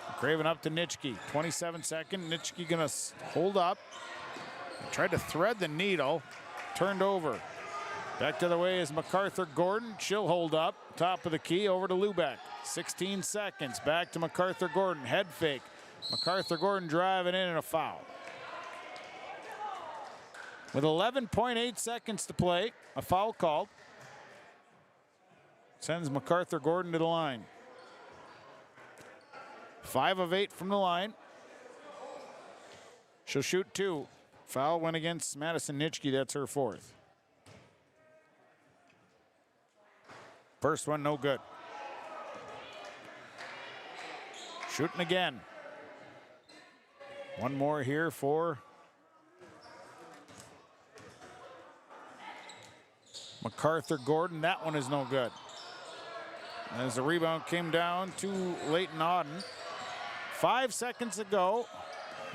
McCraven up to Nitschke. 27 second. Nitschke gonna hold up. Tried to thread the needle. Turned over. Back to the way is MacArthur Gordon. She'll hold up. Top of the key over to Lubeck. 16 seconds. Back to MacArthur Gordon. Head fake. MacArthur Gordon driving in and a foul. With 11.8 seconds to play, a foul called. Sends MacArthur Gordon to the line. 5 of 8 from the line. She'll shoot 2. Foul went against Madison Nitschke. That's her 4th. First one, no good. Shooting again. One more here for MacArthur Gordon. That one is no good. As the rebound came down to Leighton Auden. 5 seconds to go.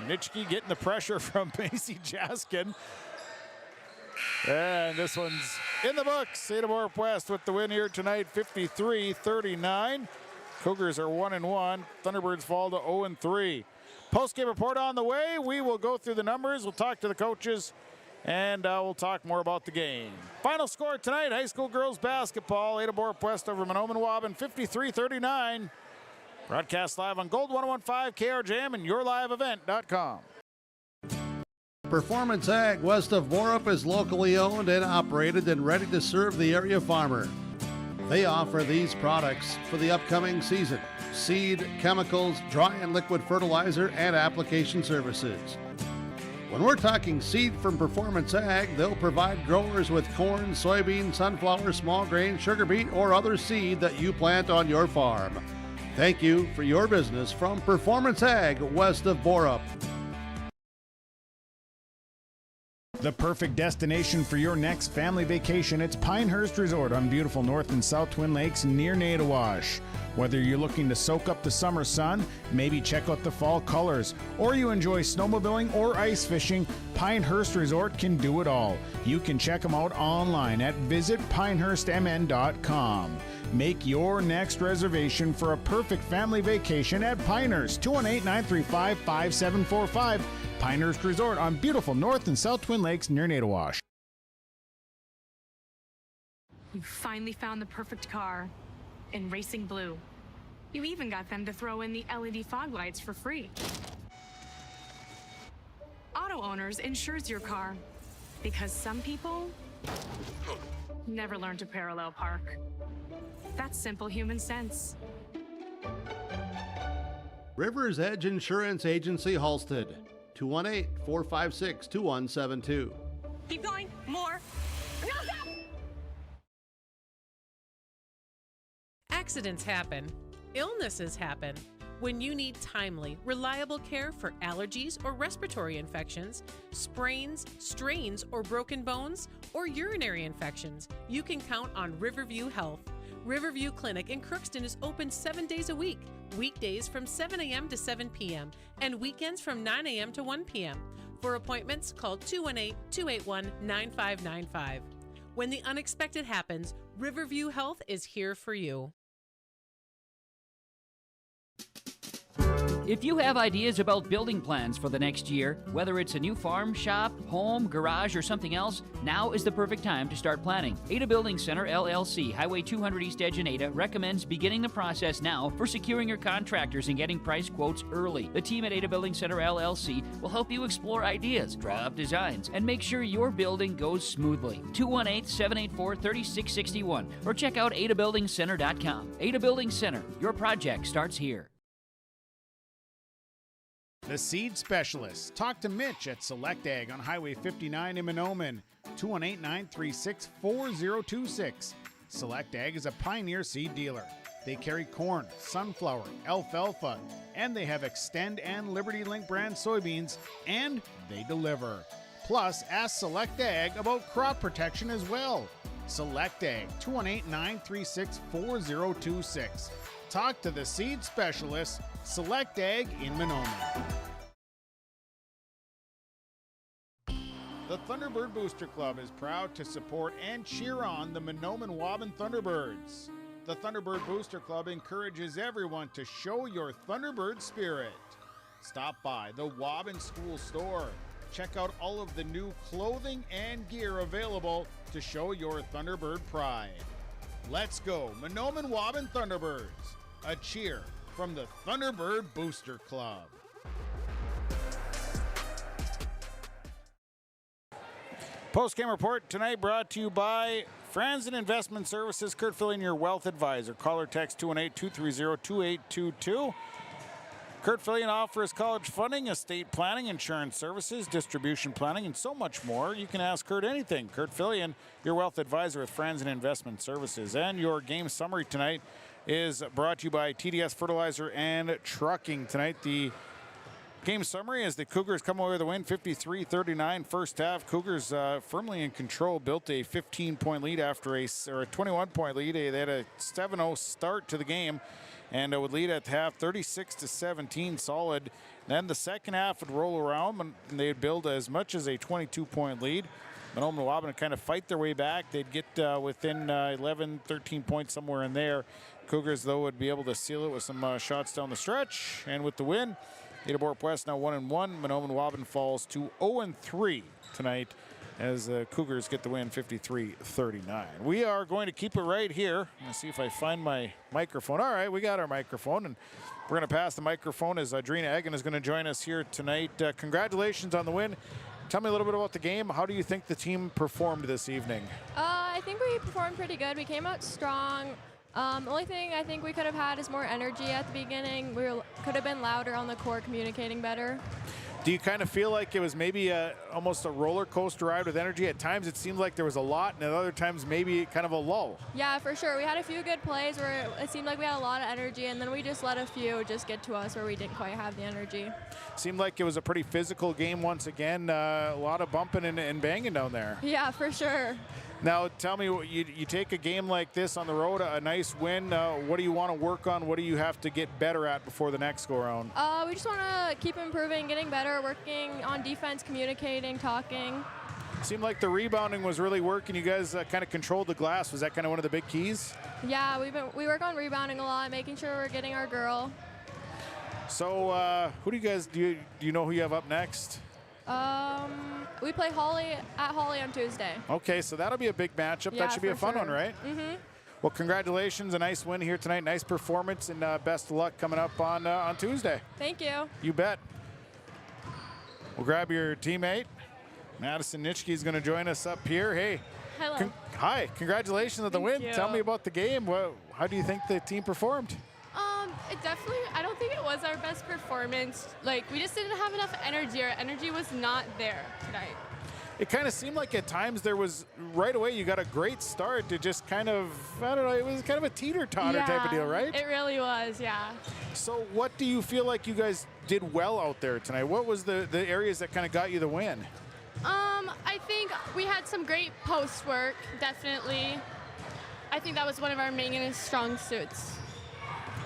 Nitschke getting the pressure from Macy Jaskin. And this one's in the books. Ada-Borup-West with the win here tonight, 53-39. Cougars are 1-1. Thunderbirds fall to 0-3. Post-game report on the way. We will go through the numbers. We'll talk to the coaches, and we'll talk more about the game. Final score tonight, high school girls basketball. Ada-Borup-West over Mahnomen-Waubun, 53-39. Broadcast live on Gold 101.5, KRJM, and YourLiveEvent.com. Performance Ag west of Borup is locally owned and operated and ready to serve the area farmer. They offer these products for the upcoming season: seed, chemicals, dry and liquid fertilizer, and application services. When we're talking seed from Performance Ag, they'll provide growers with corn, soybean, sunflower, small grain, sugar beet, or other seed that you plant on your farm. Thank you for your business from Performance Ag west of Borup. The perfect destination for your next family vacation, it's Pinehurst Resort on beautiful North and South Twin Lakes near Nadawash. Whether you're looking to soak up the summer sun, maybe check out the fall colors, or you enjoy snowmobiling or ice fishing, Pinehurst Resort can do it all. You can check them out online at visitpinehurstmn.com. Make your next reservation for a perfect family vacation at Pinehurst, 218-935-5745. Pinehurst Resort on beautiful North and South Twin Lakes near Nadawash. You finally found the perfect car in racing blue. You even got them to throw in the LED fog lights for free. Auto Owners insures your car because some people never learn to parallel park. That's simple human sense. Rivers Edge Insurance Agency, Halstead, 218-456-2172. Keep going. More. No, stop! Accidents happen. Illnesses happen. When you need timely, reliable care for allergies or respiratory infections, sprains, strains, or broken bones, or urinary infections, you can count on Riverview Health. Riverview Clinic in Crookston is open 7 days a week, weekdays from 7 a.m. to 7 p.m., and weekends from 9 a.m. to 1 p.m. For appointments, call 218-281-9595. When the unexpected happens, Riverview Health is here for you. If you have ideas about building plans for the next year, whether it's a new farm, shop, home, garage, or something else, now is the perfect time to start planning. Ada Building Center, LLC, Highway 200 East Edge in Ada, recommends beginning the process now for securing your contractors and getting price quotes early. The team at Ada Building Center, LLC will help you explore ideas, draw up designs, and make sure your building goes smoothly. 218-784-3661 or check out adabuildingcenter.com. Ada Building Center, your project starts here. The Seed Specialist. Talk to Mitch at Select Ag on Highway 59 in Mahnomen, 218-936-4026. Select Ag is a Pioneer seed dealer. They carry corn, sunflower, alfalfa, and they have Extend and Liberty Link brand soybeans, and they deliver. Plus, ask Select Ag about crop protection as well. Select Ag, 218-936-4026. Talk to the Seed Specialist, Select Ag in Mahnomen. The Thunderbird Booster Club is proud to support and cheer on the Mahnomen-Waubun Thunderbirds. The Thunderbird Booster Club encourages everyone to show your Thunderbird spirit. Stop by the Waubun School store. Check out all of the new clothing and gear available to show your Thunderbird pride. Let's go, Mahnomen-Waubun Thunderbirds. A cheer from the Thunderbird Booster Club. Postgame report tonight brought to you by Franzen Investment Services. Kurt Fillion, your wealth advisor. Call or text 218-230-2822. Kurt Fillion offers college funding, estate planning, insurance services, distribution planning, and so much more. You can ask Kurt anything. Kurt Fillion, your wealth advisor with Franzen Investment Services. And your game summary tonight is brought to you by TDS Fertilizer and Trucking. Tonight, the game summary is the Cougars come away with a win, 53-39 first half. Cougars firmly in control, built a 15-point lead after a 21-point lead. They had a 7-0 start to the game and would lead at half 36-17, solid. Then the second half would roll around and they'd build as much as a 22-point lead. Mahnomen-Waubun would kind of fight their way back. They'd get within 11, 13 points somewhere in there. Cougars, though, would be able to seal it with some shots down the stretch. And with the win, Ada-Borup-West now 1-1. Mahnomen-Waubun falls to 0-3 tonight as the Cougars get the win 53-39. We are going to keep it right here. Let's see if I find my microphone. All right, we got our microphone, and we're going to pass the microphone as Adrina Egan is going to join us here tonight. Congratulations on the win. Tell me a little bit about the game. How do you think the team performed this evening? I think we performed pretty good. We came out strong. The only thing I think we could have had is more energy at the beginning. We could have been louder on the court, communicating better. Do you kind of feel like it was maybe almost a roller coaster ride with energy? At times it seemed like there was a lot, and at other times maybe kind of a lull. Yeah, for sure. We had a few good plays where it seemed like we had a lot of energy, and then we just let a few just get to us where we didn't quite have the energy. Seemed like it was a pretty physical game once again. A lot of bumping and banging down there. Yeah, for sure. Now, tell me, you take a game like this on the road, a nice win. What do you want to work on? What do you have to get better at before the next go-around? We just want to keep improving, getting better, working on defense, communicating, talking. Seemed like the rebounding was really working. You guys kind of controlled the glass. Was that kind of one of the big keys? Yeah, we work on rebounding a lot, making sure we're getting our girl. So, who do you guys do you know who you have up next? We play Holly on Tuesday. Okay, so that'll be a big matchup. Yeah, that should be a fun sure. one, right? Mm-hmm. Well, congratulations, a nice win here tonight, nice performance, and best of luck coming up on Tuesday. Thank you. You bet. We'll grab your teammate. Madison Nitschke is going to join us up here. Hey. Hello. Hi, congratulations on the win. you. Tell me about the game. How do you think the team performed? It definitely, I don't think it was our best performance. Like, we just didn't have enough energy. Our energy was not there tonight. It kind of seemed like at times there was, right away, you got a great start to just kind of, I don't know, it was kind of a teeter-totter type of deal, right? It really was, yeah. So what do you feel like you guys did well out there tonight? What was the areas that kind of got you the win? I think we had some great post work, definitely. I think that was one of our main strong suits.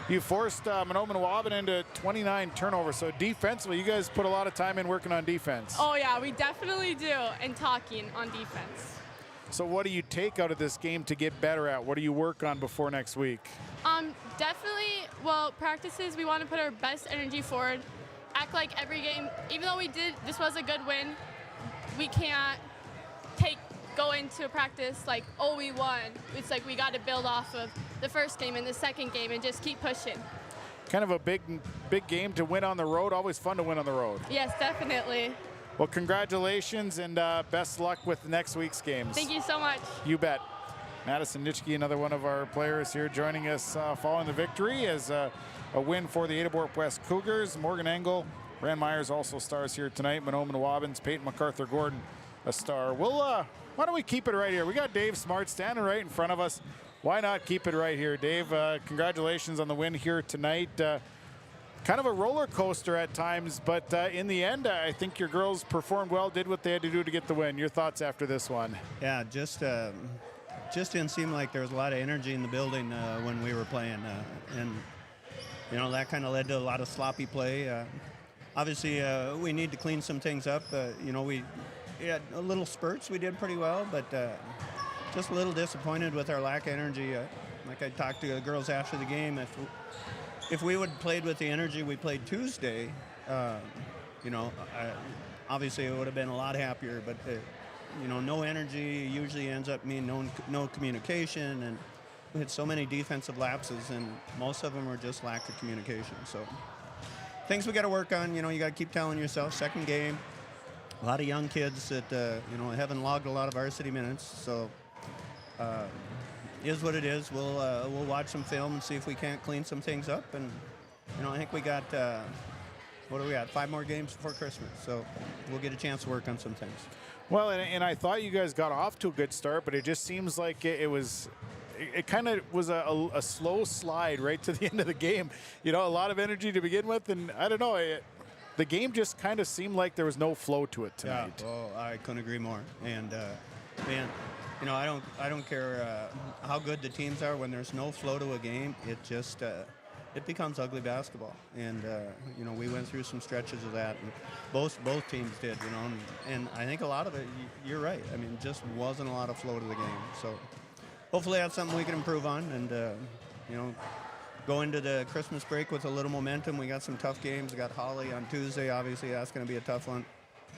You forced Mahnomen-Waubun into 29 turnovers, so defensively, you guys put a lot of time in working on defense. Oh yeah, we definitely do, and talking on defense. So what do you take out of this game to get better at? What do you work on before next week? Definitely, well, practices, we want to put our best energy forward, act like every game, even though this was a good win, we can't go into practice like, oh, we won. It's like we got to build off of the first game and the second game and just keep pushing. Kind of a big game to win on the road. Always fun to win on the road. Yes, definitely. Well, congratulations and best luck with next week's games. Thank you so much. You bet. Madison Nitschke, another one of our players here, joining us following the victory as a win for the Ada-Borup-West Cougars. Morgan Engel, Rand Myers also stars here tonight. Mahnomen-Waubun's Peyton MacArthur-Gordon, a star. Why don't we keep it right here? We got Dave Smart standing right in front of us. Why not keep it right here? Dave, congratulations on the win here tonight. Kind of a roller coaster at times, but in the end, I think your girls performed well, did what they had to do to get the win. Your thoughts after this one? Yeah, just didn't seem like there was a lot of energy in the building when we were playing, and you know that kind of led to a lot of sloppy play. Obviously, we need to clean some things up. You know, we had a little spurts. We did pretty well, but just a little disappointed with our lack of energy. Like I talked to the girls after the game, if we would have played with the energy we played Tuesday, you know, obviously it would have been a lot happier. But you know, no energy usually ends up meaning no communication, and we had so many defensive lapses, and most of them were just lack of communication. So things we got to work on. You know, you got to keep telling yourself, second game. A lot of young kids that you know, haven't logged a lot of varsity minutes, so is what it is. We'll watch some film and see if we can't clean some things up. And you know, I think we got what do we got? 5 more games before Christmas, so we'll get a chance to work on some things. Well, and I thought you guys got off to a good start, but it just seems like it kind of was a slow slide right to the end of the game. You know, a lot of energy to begin with, and I don't know. The game just kind of seemed like there was no flow to it tonight. Yeah, well, I couldn't agree more. And man, you know, I don't care how good the teams are. When there's no flow to a game, it just it becomes ugly basketball. And you know, we went through some stretches of that, and both teams did. You know, and I think a lot of it, you're right. I mean, just wasn't a lot of flow to the game. So hopefully that's something we can improve on, and you know, go into the Christmas break with a little momentum. We got some tough games. We got Holly on Tuesday. Obviously, that's going to be a tough one.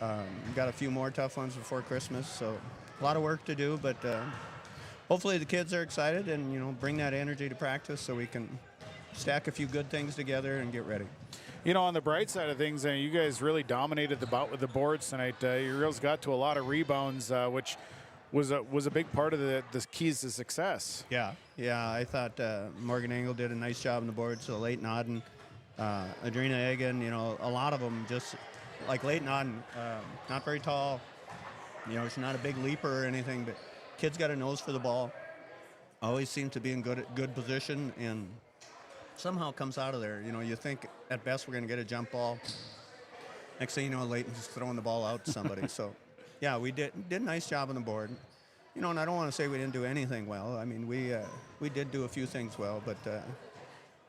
We got a few more tough ones before Christmas, so a lot of work to do. But hopefully, the kids are excited, and you know, bring that energy to practice so we can stack a few good things together and get ready. You know, on the bright side of things, you guys really dominated the bout with the boards tonight. Your girls got to a lot of rebounds, which was a big part of the keys to success. Yeah, I thought Morgan Engel did a nice job on the board, so late Nodden, Adrina Egan, you know, a lot of them just like Leighton on, not very tall. You know, she's not a big leaper or anything, but kid's got a nose for the ball. Always seems to be in good position, and somehow comes out of there. You know, you think at best we're going to get a jump ball. Next thing you know, Leighton's throwing the ball out to somebody. So, yeah, we did a nice job on the board. You know, and I don't want to say we didn't do anything well. I mean, we did do a few things well, but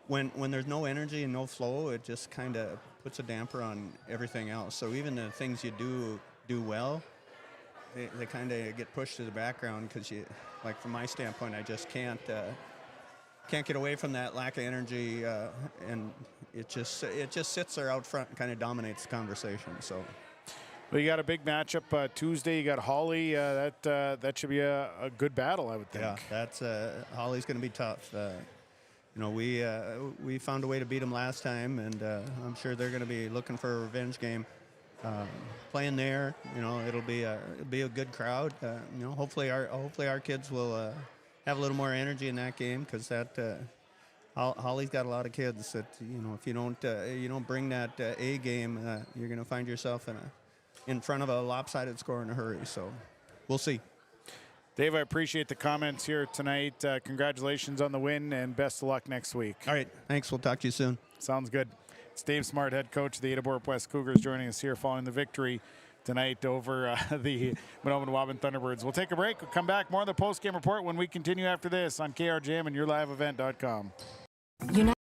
when there's no energy and no flow, it just kind of puts a damper on everything else. So even the things you do well, they kind of get pushed to the background because like from my standpoint, I just can't get away from that lack of energy, and it just sits there out front and kind of dominates the conversation. So. Well, you got a big matchup Tuesday. You got Holly. That should be a good battle, I would think. Yeah, that's Holly's going to be tough. You know, we found a way to beat them last time, and I'm sure they're going to be looking for a revenge game. Playing there, you know, it'll be a good crowd. You know, hopefully our kids will have a little more energy in that game, because that Holly's got a lot of kids that, you know, if you don't bring that A game, you're going to find yourself in front of a lopsided score in a hurry. So we'll see. Dave, I appreciate the comments here tonight. Congratulations on the win, and best of luck next week. All right. Thanks. We'll talk to you soon. Sounds good. It's Dave Smart, head coach of the Ada-Borup-West Cougars, joining us here following the victory tonight over the Mahnomen-Waubun Thunderbirds. We'll take a break. We'll come back. More of the post-game report when we continue after this on KRJM and YourLiveEvent.com. United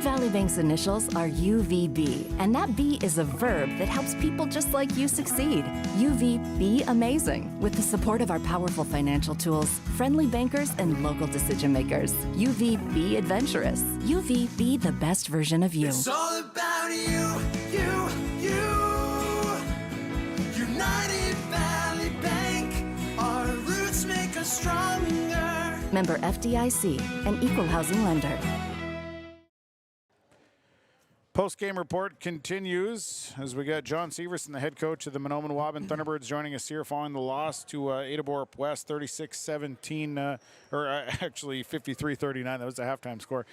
Valley Bank's initials are UVB, and that B is a verb that helps people just like you succeed. UVB amazing, with the support of our powerful financial tools, friendly bankers, and local decision makers. UVB adventurous. UVB the best version of you. It's all about you. United Valley Bank, our roots make us stronger. Member FDIC, an equal housing lender. Post-game report continues as we got John Severson, the head coach of the Mahnomen-Waubun Thunderbirds, joining us here following the loss to Ada-Borup-West, 36-17, actually 53-39. That was the halftime score.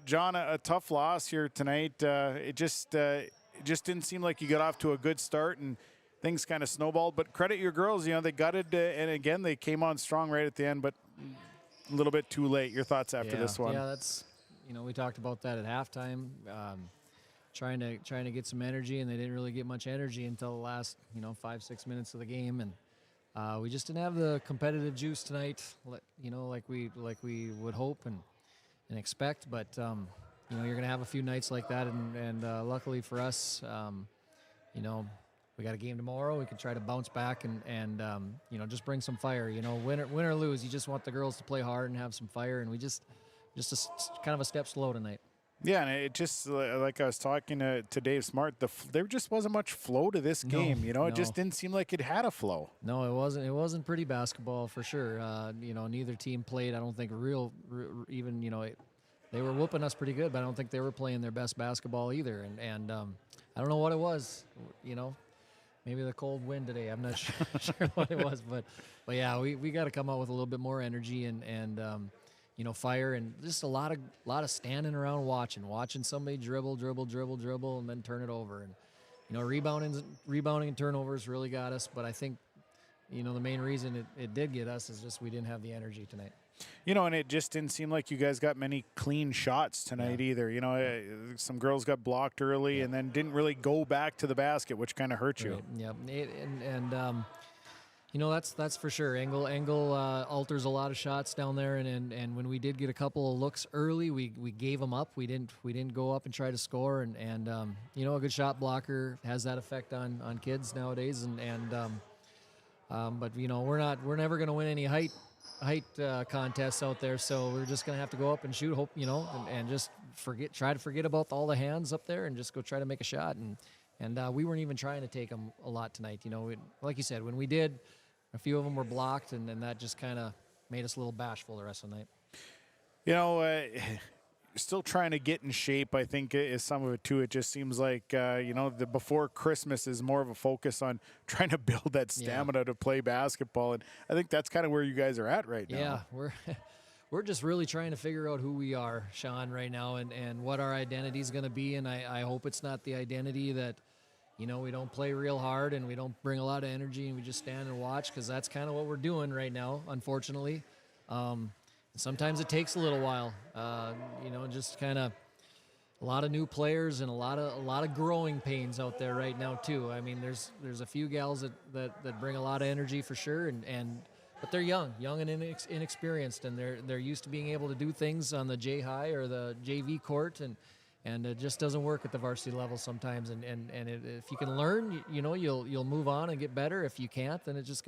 John, a tough loss here tonight. It just didn't seem like you got off to a good start, and things kind of snowballed. But credit your girls, you know, they got it, and again, they came on strong right at the end, but a little bit too late. Your thoughts after this one? Yeah, that's, you know, we talked about that at halftime. Trying to get some energy, and they didn't really get much energy until the last, 5-6 minutes of the game, and we just didn't have the competitive juice tonight, like we would hope and expect. But you're going to have a few nights like that, and luckily for us, we got a game tomorrow. We can try to bounce back and just bring some fire. Win or lose, you just want the girls to play hard and have some fire, and we just kind of a step slow tonight. Yeah, and it just, like I was talking to Dave Smart, there just wasn't much flow to this game. It just didn't seem like it had a flow. No, it wasn't. It wasn't pretty basketball for sure. Neither team played, I don't think, they were whooping us pretty good, but I don't think they were playing their best basketball either. And I don't know what it was, maybe the cold wind today. I'm not sure what it was, but yeah, we got to come out with a little bit more energy and fire, and just a lot of standing around watching somebody dribble, and then turn it over. And, rebounding and turnovers really got us. But I think, the main reason it did get us is just we didn't have the energy tonight. And it just didn't seem like you guys got many clean shots tonight either. Some girls got blocked early and then didn't really go back to the basket, which kind of hurt you. Yep. That's for sure. Engel alters a lot of shots down there, and when we did get a couple of looks early, we gave them up. We didn't go up and try to score, and a good shot blocker has that effect on kids nowadays, but we're never going to win any height contests out there, so we're just going to have to go up and shoot, hope, and just try to forget about all the hands up there and just go try to make a shot, and we weren't even trying to take them a lot tonight. Like you said, when we did, a few of them were blocked, and then that just kind of made us a little bashful the rest of the night. Still trying to get in shape, I think, is some of it too. It just seems like, the before Christmas is more of a focus on trying to build that stamina to play basketball. And I think that's kind of where you guys are at right now. Yeah, we're just really trying to figure out who we are, Sean, right now, and what our identity is going to be. And I hope it's not the identity that, you know, we don't play real hard and we don't bring a lot of energy and we just stand and watch, because that's kind of what we're doing right now, unfortunately. Sometimes it takes a little while, you know, just kind of a lot of new players and a lot of growing pains out there right now too. I mean, there's a few gals that bring a lot of energy for sure, but they're young and inexperienced, and they're used to being able to do things on the J High or the JV court, and it just doesn't work at the varsity level sometimes. And if you can learn, you know, you'll move on and get better. If you can't, then it's just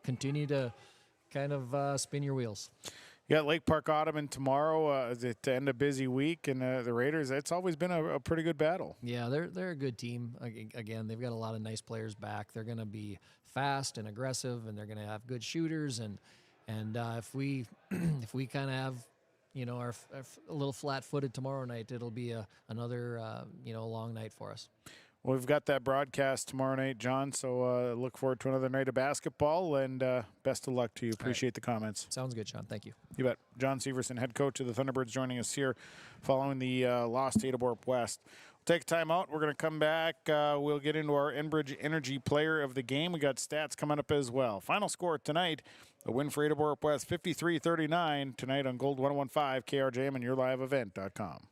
continue to kind of spin your wheels. You got Lake Park Ottoman tomorrow to end a busy week, and the Raiders, it's always been a pretty good battle. Yeah, they're a good team. Again, they've got a lot of nice players back. They're going to be fast and aggressive, and they're going to have good shooters. And if we kind of have, you know, our a little flat-footed tomorrow night, it'll be another you know, long night for us. Well, we've got that broadcast tomorrow night, John, so look forward to another night of basketball, and best of luck to you. Appreciate the comments. Sounds good, Sean. Thank you. You bet. John Severson, head coach of the Thunderbirds, joining us here following the loss to Ada-Borup-West. We'll take a time out. We're going to come back. We'll get into our Enbridge Energy Player of the Game. We got stats coming up as well. Final score tonight, a win for Ada-Borup-West, 53-39, tonight on Gold 101.5, KRJM, and yourliveevent.com.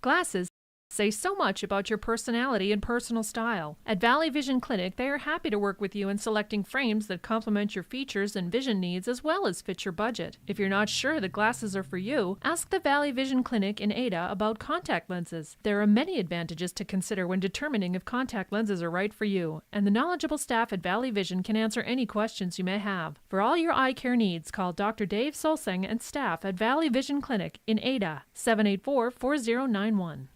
Glasses say so much about your personality and personal style. At Valley Vision Clinic, they are happy to work with you in selecting frames that complement your features and vision needs as well as fit your budget. If you're not sure that glasses are for you, ask the Valley Vision Clinic in Ada about contact lenses. There are many advantages to consider when determining if contact lenses are right for you, and the knowledgeable staff at Valley Vision can answer any questions you may have. For all your eye care needs, call Dr. Dave Solseng and staff at Valley Vision Clinic in Ada, 784-4091.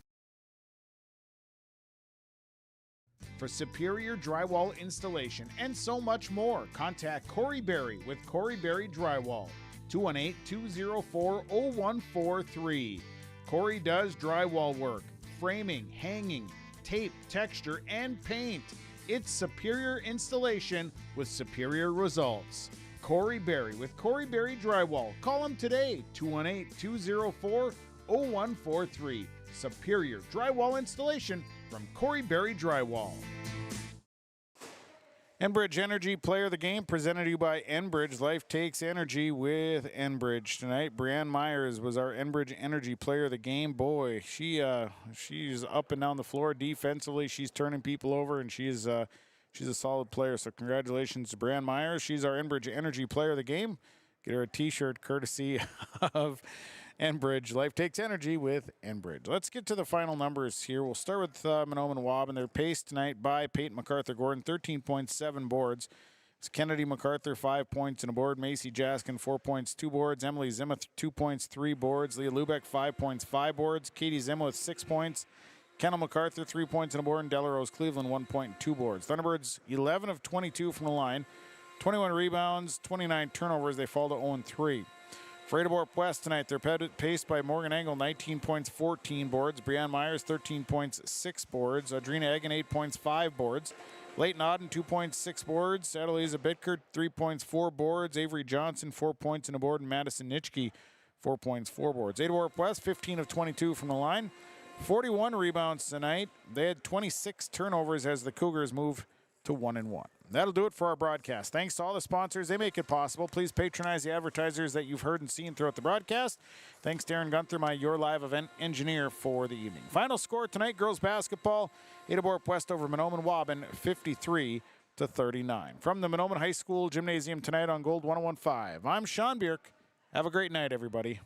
For superior drywall installation and so much more, contact Corey Berry with Corey Berry Drywall, 218-204-0143. Corey does drywall work, framing, hanging, tape, texture, and paint. It's superior installation with superior results. Corey Berry with Corey Berry Drywall. Call him today, 218-204-0143. Superior drywall installation from Corey Berry Drywall. Enbridge Energy Player of the Game presented to you by Enbridge. Life takes energy with Enbridge tonight. Brianne Myers was our Enbridge Energy Player of the Game. Boy, she's up and down the floor defensively. She's turning people over, and she's a solid player. So congratulations to Brianne Myers. She's our Enbridge Energy Player of the Game. Get her a T-shirt courtesy of Enbridge. Life takes energy with Enbridge. Let's get to the final numbers here. We'll start with Mahnomen-Waubun. They're paced tonight by Peyton MacArthur-Gordon, 13.7 boards. It's Kennedy MacArthur, 5 points and a board. Macy Jaskin, 4 points, 2 boards. Emily Zimuth, 2 points, 3 boards. Leah Lubeck, 5 points, 5 boards. Katie Zimuth, 6 points. Kendall MacArthur, 3 points and a board. And Delarose Cleveland, 1 point and 2 boards. Thunderbirds, 11 of 22 from the line. 21 rebounds, 29 turnovers. They fall to 0-3. For Ada-Borup-West tonight, they're paced by Morgan Engel, 19 points, 14 boards. Brianne Myers, 13 points, 6 boards. Audrina Egan, 8 points, 5 boards. Leighton Auden, 2 points, 6 boards. Adeliza Bittker, 3 points, 4 boards. Avery Johnson, 4 points and a board. And Madison Nitschke, 4 points, 4 boards. Ada-Borup-West, 15 of 22 from the line. 41 rebounds tonight. They had 26 turnovers as the Cougars move to 1-1. That'll do it for our broadcast. Thanks to all the sponsors. They make it possible. Please patronize the advertisers that you've heard and seen throughout the broadcast. Thanks, Darren Gunther, my Your Live event engineer for the evening. Final score tonight, girls basketball, Ada-Borup-West over Mahnomen-Waubun, 53-39. From the Mahnomen High School Gymnasium tonight on Gold 101.5, I'm Sean Bierk. Have a great night, everybody.